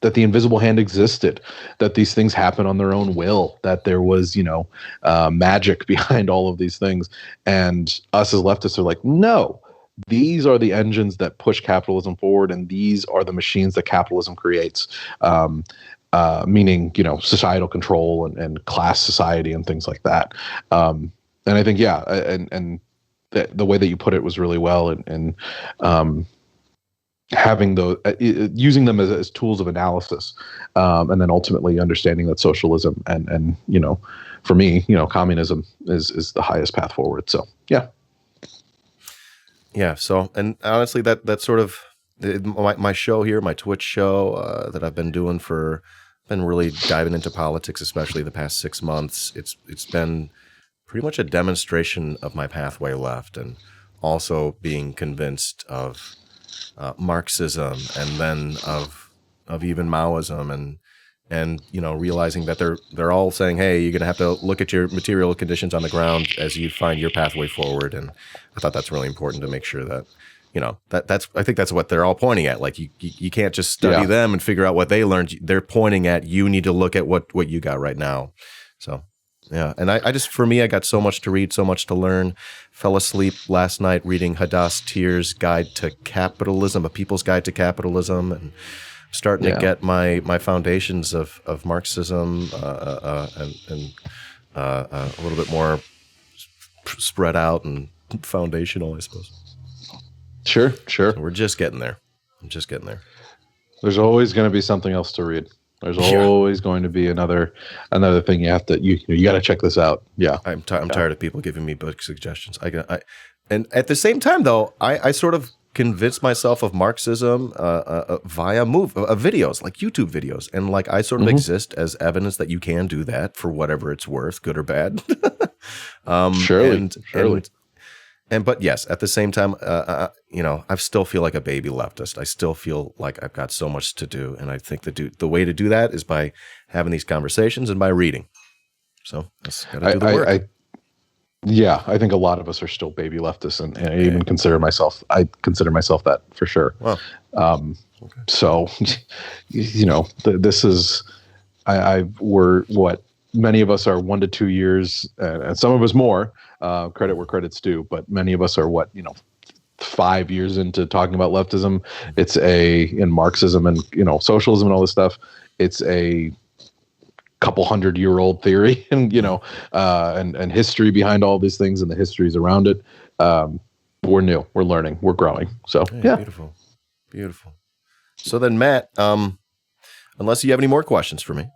that the invisible hand existed, that these things happen on their own will, that there was, magic behind all of these things. And us as leftists are like, no, these are the engines that push capitalism forward, and these are the machines that capitalism creates, meaning, societal control and class society and things like that. And I think, and the way that you put it was really well, and having those, using them as tools of analysis, and then ultimately understanding that socialism and for me, communism is the highest path forward. So yeah. So, and honestly, that sort of my show here, my Twitch show that I've been doing been really diving into politics, especially the past 6 months. It's been pretty much a demonstration of my pathway left, and also being convinced of Marxism, and then of even Maoism, and realizing that they're all saying, hey, you're gonna have to look at your material conditions on the ground as you find your pathway forward. And I thought that's really important to make sure that I think that's what they're all pointing at. Like, you can't just study them and figure out what they learned. They're pointing at, you need to look at what you got right now. So yeah, and I just, for me, I got so much to read, so much to learn. Fell asleep last night reading Hadass Tir's Guide to Capitalism, A People's Guide to Capitalism, and starting to get my foundations of Marxism and a little bit more spread out and foundational, I suppose. Sure. We're just getting there. I'm just getting there. There's always going to be something else to read. There's always going to be another thing you have to you got to check this out. Yeah, I'm tired of people giving me book suggestions. And at the same time, though, I sort of convinced myself of Marxism via videos, like YouTube videos, and like I sort of exist as evidence that you can do that for whatever it's worth, good or bad. Surely. But yes, at the same time, I still feel like a baby leftist. I still feel like I've got so much to do, and I think the way to do that is by having these conversations and by reading. So that's got to do the work. I think a lot of us are still baby leftists, and I even consider myself. I consider myself that for sure. Wow. Okay. So, this is, we're what many of us are 1 to 2 years, and some of us more. Credit where credit's due, but many of us are 5 years into talking about leftism. It's in Marxism and socialism and all this stuff. It's a couple 100-year-old theory, and and history behind all these things, and the histories around it. We're new, we're learning, we're growing. So beautiful. So then, Matt, unless you have any more questions for me,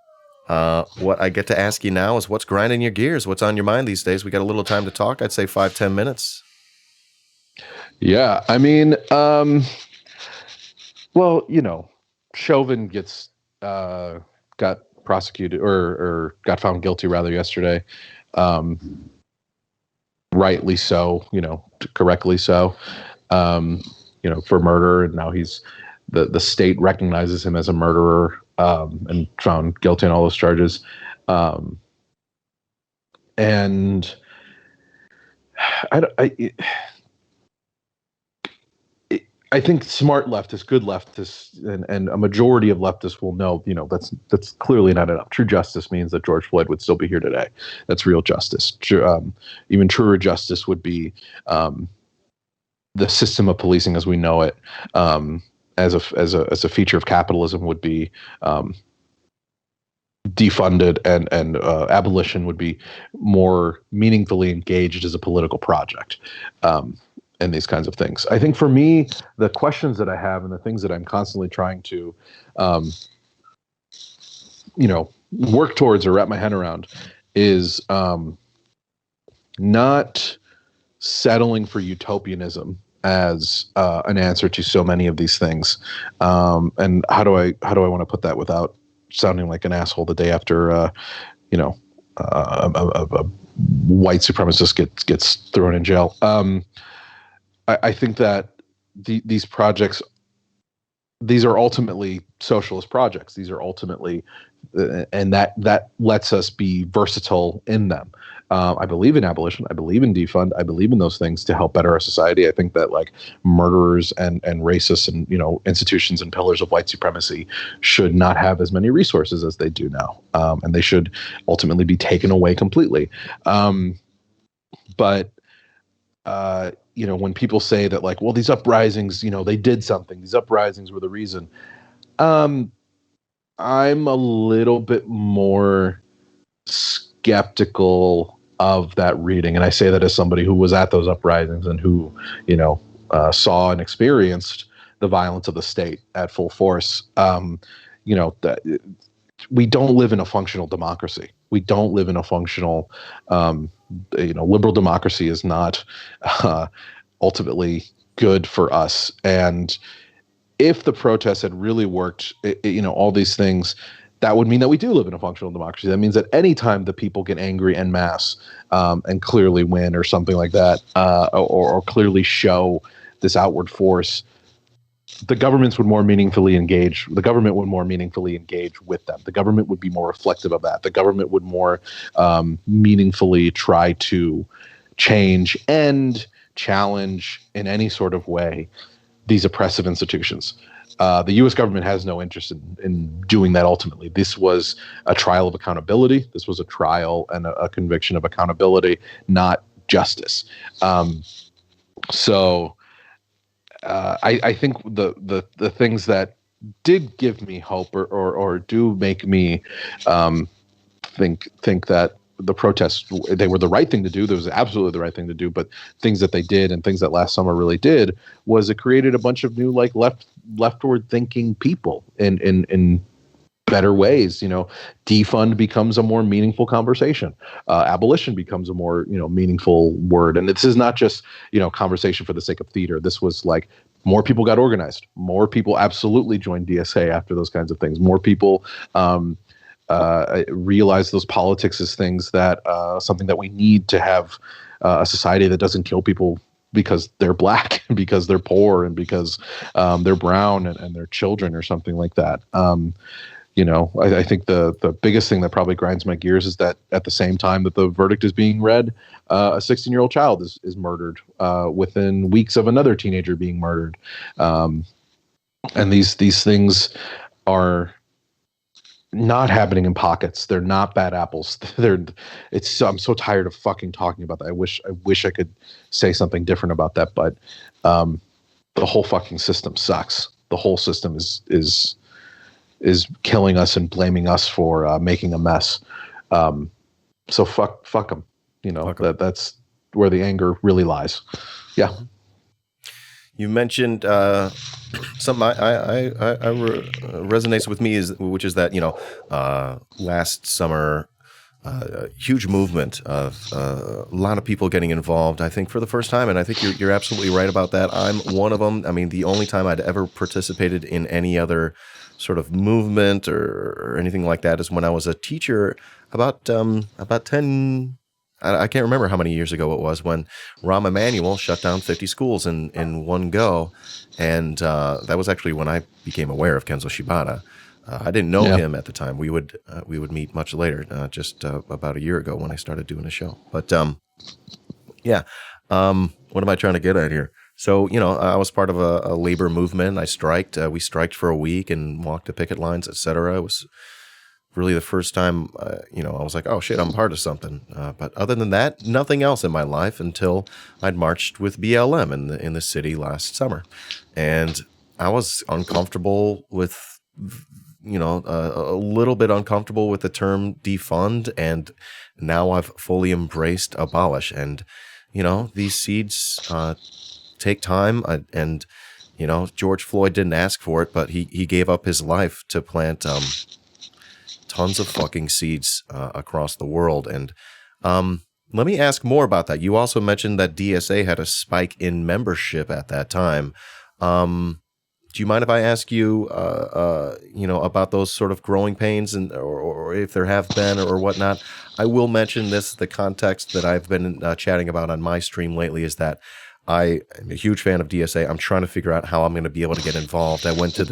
what I get to ask you now is, what's grinding your gears? What's on your mind these days? We got a little time to talk. I'd say 5-10 minutes. Yeah, I mean, Chauvin got prosecuted or got found guilty rather yesterday. Rightly so, correctly so, for murder. And now the state recognizes him as a murderer, and found guilty on all those charges. And I think smart leftists, good leftists, and a majority of leftists will know, that's clearly not enough. True justice means that George Floyd would still be here today. That's real justice. Even truer justice would be the system of policing as we know it, as a feature of capitalism, would be defunded, and abolition would be more meaningfully engaged as a political project. And these kinds of things. I think for me, the questions that I have and the things that I'm constantly trying to, work towards or wrap my head around is not settling for utopianism as an answer to so many of these things. And how do I want to put that without sounding like an asshole the day after, a white supremacist gets thrown in jail? I think that these projects, these are ultimately socialist projects. These are ultimately, and that lets us be versatile in them. I believe in abolition. I believe in defund. I believe in those things to help better our society. I think that like murderers and racists and institutions and pillars of white supremacy should not have as many resources as they do now, and they should ultimately be taken away completely. But when people say that, like, well, these uprisings, they did something. These uprisings were the reason. I'm a little bit more skeptical of that reading. And I say that as somebody who was at those uprisings and who, saw and experienced the violence of the state at full force. That we don't live in a functional democracy. We don't live in a functional, liberal democracy is not ultimately good for us. And if the protests had really worked, all these things, that would mean that we do live in a functional democracy. That means that any time the people get angry en masse and clearly win or something like that, or clearly show this outward force, the governments would more meaningfully engage. The government would more meaningfully engage with them. The government would be more reflective of that. The government would more meaningfully try to change and challenge in any sort of way these oppressive institutions. The U.S. government has no interest in doing that ultimately. This was a trial of accountability. This was a trial and a conviction of accountability, not justice. I think the things that did give me hope or do make me think that the protests, they were the right thing to do. There was absolutely the right thing to do, but things that they did and things that last summer really did was it created a bunch of new, like, leftward thinking people in better ways. Defund becomes a more meaningful conversation. Abolition becomes a more, meaningful word. And this is not just, conversation for the sake of theater. This was like, more people got organized. More people absolutely joined DSA after those kinds of things. More people realize those politics as things that something that we need to have a society that doesn't kill people because they're black, because they're poor, and because they're brown and they're children or something like that. I think the biggest thing that probably grinds my gears is that at the same time that the verdict is being read, a 16-year-old child is murdered within weeks of another teenager being murdered. And these things are not happening in pockets. They're not bad apples. I'm so tired of fucking talking about that. I wish I could say something different about that, but the whole fucking system sucks. The whole system is killing us and blaming us for making a mess. So fuck them. That's where the anger really lies. Yeah. You mentioned something I resonates with me, which is that last summer, a huge movement of a lot of people getting involved. I think for the first time, and I think you're absolutely right about that. I'm one of them. I mean, the only time I'd ever participated in any other sort of movement or anything like that is when I was a teacher about 10. I can't remember how many years ago it was when Rahm Emanuel shut down 50 schools in one go. And that was actually when I became aware of Kenzo Shibata. I didn't know him at the time. We would meet much later, just about a year ago when I started doing a show. But what am I trying to get at here? So, I was part of a labor movement. I striked. We striked for a week and walked to picket lines, etc. It was really the first time, I was like, oh shit, I'm part of something. But other than that, nothing else in my life until I'd marched with BLM in the city last summer. And I was uncomfortable with, a little bit uncomfortable with the term defund. And now I've fully embraced abolish. And, these seeds take time. And, George Floyd didn't ask for it, but he gave up his life to plant tons of fucking seeds across the world. And let me ask more about that. You also mentioned that DSA had a spike in membership at that time. Do you mind if I ask you, about those sort of growing pains and or if there have been or whatnot? I will mention this. The context that I've been chatting about on my stream lately is that I am a huge fan of DSA. I'm trying to figure out how I'm going to be able to get involved. I went to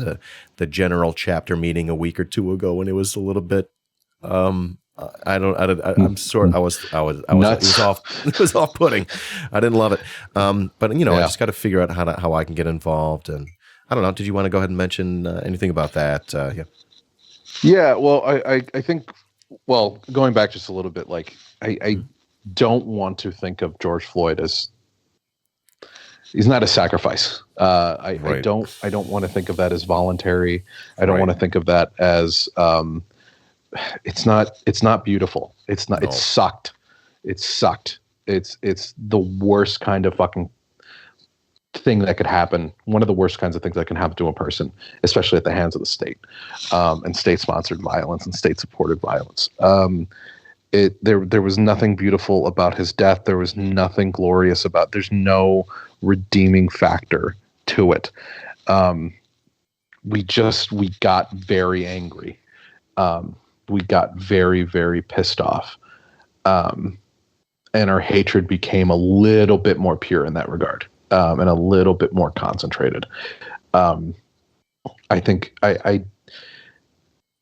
the general chapter meeting a week or two ago, and it was a little bit. I'm sort. I was. It was off-putting. I didn't love it. But I just got to figure out how I can get involved. And I don't know. Did you want to go ahead and mention anything about that? Yeah. Yeah. Well, I think. Well, going back just a little bit, like I don't want to think of George Floyd as. He's not a sacrifice. I don't want to think of that as voluntary. I don't want to think of that as it's not beautiful. It's not. No. It sucked. It's the worst kind of fucking thing that could happen. One of the worst kinds of things that can happen to a person, especially at the hands of the state, and state-sponsored violence and state-supported violence. There was nothing beautiful about his death. There was nothing glorious about. There's no redeeming factor to it. We got very angry. We got very, very pissed off. And our hatred became a little bit more pure in that regard, and a little bit more concentrated. I think I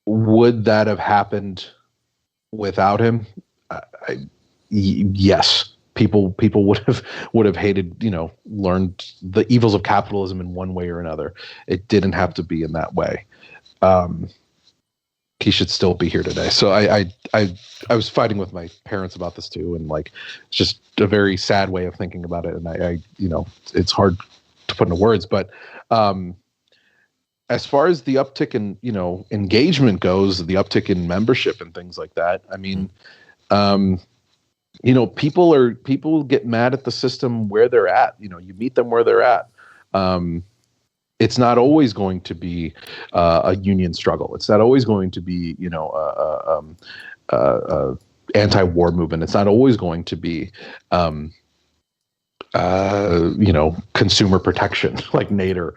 would that have happened without him? Yes. People would have hated, learned the evils of capitalism in one way or another. It didn't have to be in that way. He should still be here today. So I was fighting with my parents about this too, and like it's just a very sad way of thinking about it. And I it's hard to put into words, but as far as the uptick in engagement goes, the uptick in membership and things like that, I mean. People get mad at the system where they're at. You meet them where they're at. It's not always going to be a union struggle. It's not always going to be, anti-war movement. It's not always going to be, consumer protection, like Nader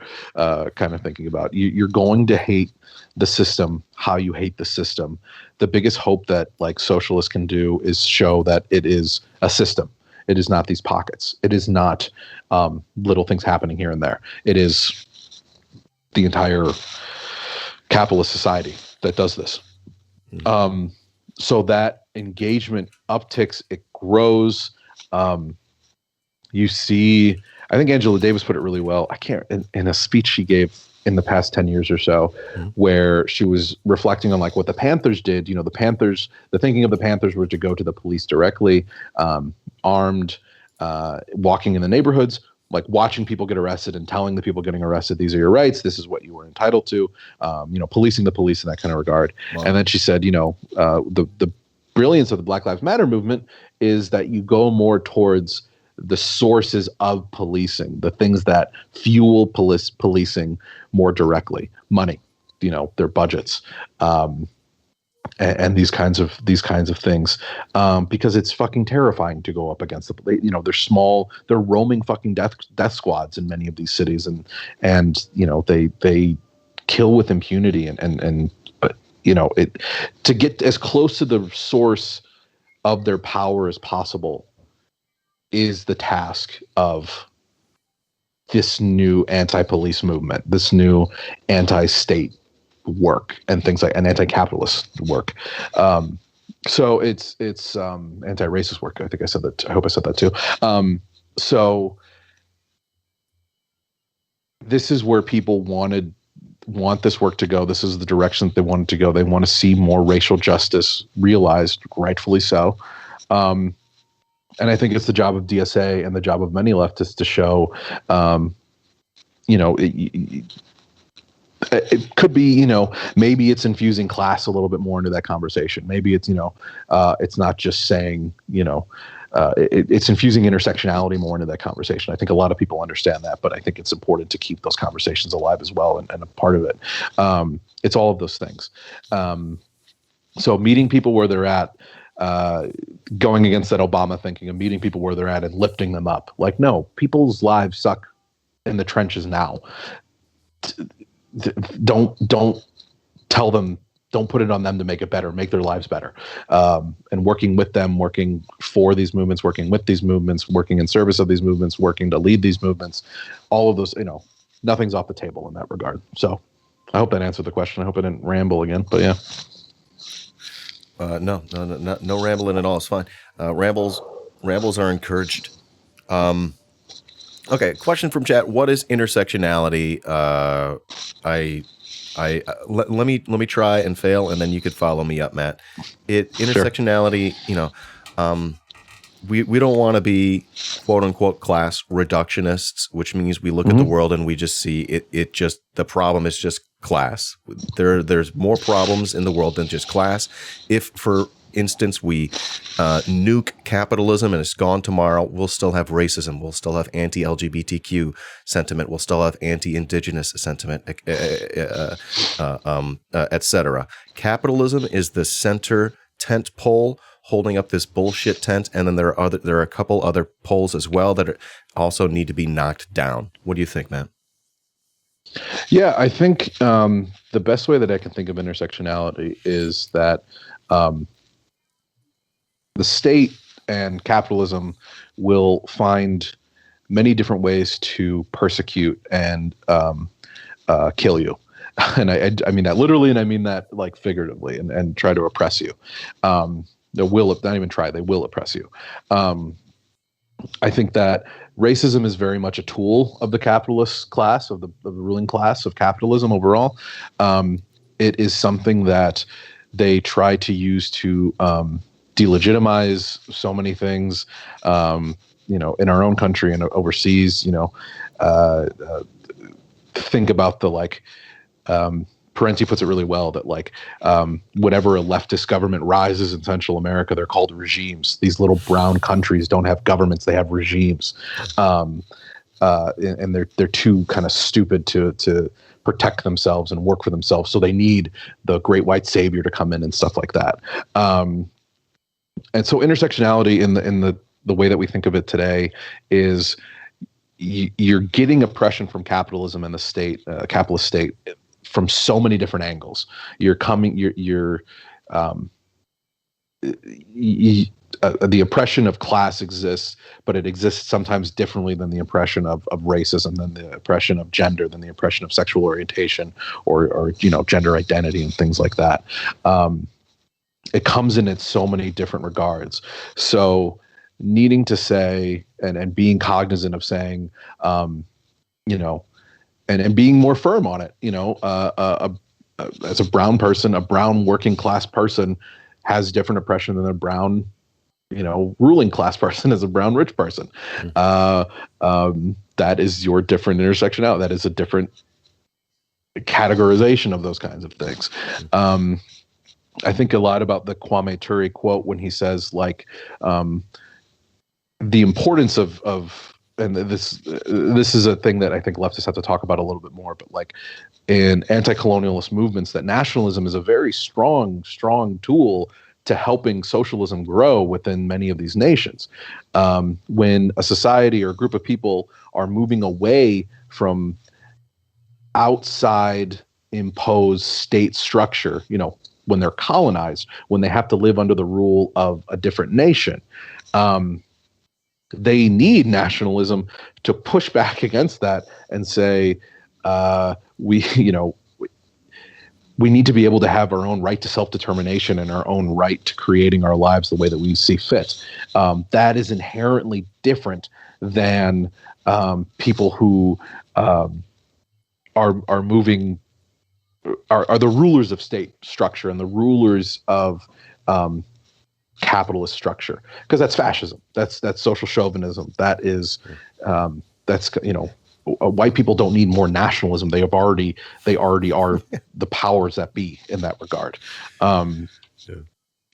kind of thinking about. You're going to hate the system how you hate the system. The biggest hope that like socialists can do is show that it is a system. It is not these pockets. It is not little things happening here and there. It is the entire capitalist society that does this. Mm-hmm. So that engagement upticks, it grows. You see, I think Angela Davis put it really well. I can't, in a speech she gave in the past 10 years or so, mm-hmm. where she was reflecting on like what the Panthers did. The thinking of the Panthers were to go to the police directly, armed, walking in the neighborhoods, like watching people get arrested and telling the people getting arrested, these are your rights. This is what you were entitled to, policing the police in that kind of regard. Wow. And then she said, the brilliance of the Black Lives Matter movement is that you go more towards the sources of policing, the things that fuel policing more directly, money, their budgets, and these kinds of things, because it's fucking terrifying to go up against they're small, they're roaming fucking death squads in many of these cities, and they kill with impunity, but to get as close to the source of their power as possible is the task of this new anti-police movement, this new anti-state work and things like and anti-capitalist work. So it's anti-racist work. I think I said that. I hope I said that too. So this is where people want this work to go. This is the direction that they want it to go. They want to see more racial justice realized, rightfully so. And I think it's the job of DSA and the job of many leftists to show, it could be, maybe it's infusing class a little bit more into that conversation. Maybe it's, it's not just saying, it's infusing intersectionality more into that conversation. I think a lot of people understand that, but I think it's important to keep those conversations alive as well and a part of it. It's all of those things. So meeting people where they're at, going against that Obama thinking and meeting people where they're at and lifting them up. Like, no, people's lives suck in the trenches now. Don't tell them, don't put it on them to make it better, make their lives better. And working with them, working for these movements, working with these movements, working in service of these movements, working to lead these movements, all of those, nothing's off the table in that regard. So I hope that answered the question. I hope I didn't ramble again, but yeah. No rambling at all. It's fine. Rambles are encouraged. Okay, question from chat. What is intersectionality? Let me try and fail, and then you could follow me up, Matt. Intersectionality. Sure. We don't want to be quote unquote class reductionists, which means we look at the world and we just see it. It just, the problem is just class. There's more problems in the world than just class. If, for instance, we nuke capitalism and it's gone tomorrow, we'll still have racism, we'll still have anti-LGBTQ sentiment, we'll still have anti-indigenous sentiment, etc. Capitalism is the center tent pole holding up this bullshit tent, and then there are a couple other poles as well that also need to be knocked down. What do you think, man? Yeah, I think the best way that I can think of intersectionality is that the state and capitalism will find many different ways to persecute and kill you. And I mean that literally, and I mean that like figuratively, and try to oppress you. They will not even try; they will oppress you. I think that racism is very much a tool of the capitalist class, of the ruling class of capitalism overall. It is something that they try to use to delegitimize so many things, in our own country and overseas. Think about the Parenti puts it really well that whatever a leftist government rises in Central America, they're called regimes. These little brown countries don't have governments; they have regimes, and they're too kind of stupid to protect themselves and work for themselves. So they need the great white savior to come in and stuff like that. And so intersectionality in the way that we think of it today is you're getting oppression from capitalism and the state, capitalist state, from so many different angles. The oppression of class exists, but it exists sometimes differently than the oppression of racism, than the oppression of gender, than the oppression of sexual orientation, or gender identity and things like that. It comes in so many different regards. So needing to say and being cognizant of saying, and being more firm on it, as a brown person, a brown working class person has different oppression than a brown, ruling class person as a brown rich person. That is your different intersectionality. That is a different categorization of those kinds of things. I think a lot about the Kwame Ture quote when he says the importance of and this is a thing that I think leftists have to talk about a little bit more, but in anti-colonialist movements, that nationalism is a very strong tool to helping socialism grow within many of these nations. When a society or a group of people are moving away from outside imposed state structure, when they're colonized, when they have to live under the rule of a different nation, they need nationalism to push back against that and say, we need to be able to have our own right to self-determination and our own right to creating our lives the way that we see fit. That is inherently different than people who are moving are the rulers of state structure and the rulers of capitalist structure, because that's fascism, that's social chauvinism, that is that's white people don't need more nationalism. They already are the powers that be in that regard.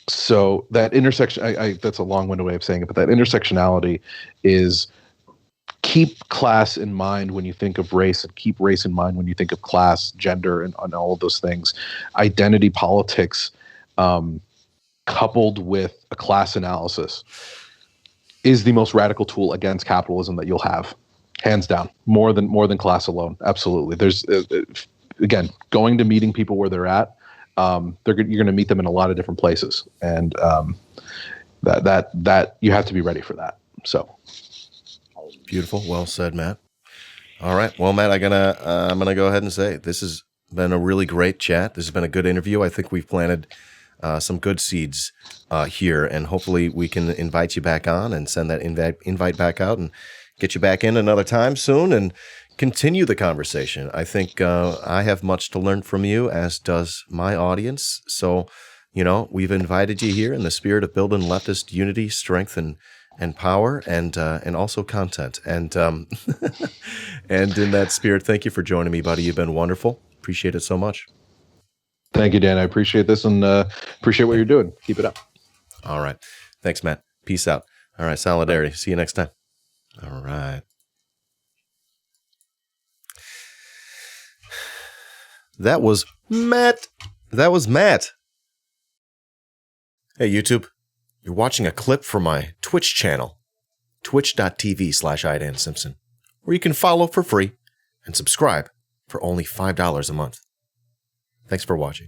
So that intersection, I that's a long-winded way of saying it, but that intersectionality is keep class in mind when you think of race, and keep race in mind when you think of class, gender, and all of those things. Identity politics, coupled with a class analysis, is the most radical tool against capitalism that you'll have, hands down. More than class alone, absolutely. There's again, going to meeting people where they're at. You're going to meet them in a lot of different places, and that you have to be ready for that. So. Beautiful. Well said, Matt. All right. Well, Matt, I'm gonna go ahead and say this has been a really great chat. This has been a good interview. I think we've planted some good seeds here, and hopefully we can invite you back on and send that invite back out and get you back in another time soon and continue the conversation. I think I have much to learn from you, as does my audience. So, we've invited you here in the spirit of building leftist unity, strength, and power, and also content. And and in that spirit, thank you for joining me, buddy. You've been wonderful. Appreciate it so much. Thank you, Dan. I appreciate this, and appreciate what you're doing. Keep it up. All right. Thanks, Matt. Peace out. All right. Solidarity. See you next time. All right. That was Matt. Hey, YouTube. You're watching a clip from my Twitch channel, twitch.tv/iDanSimpson, where you can follow for free and subscribe for only $5 a month. Thanks for watching.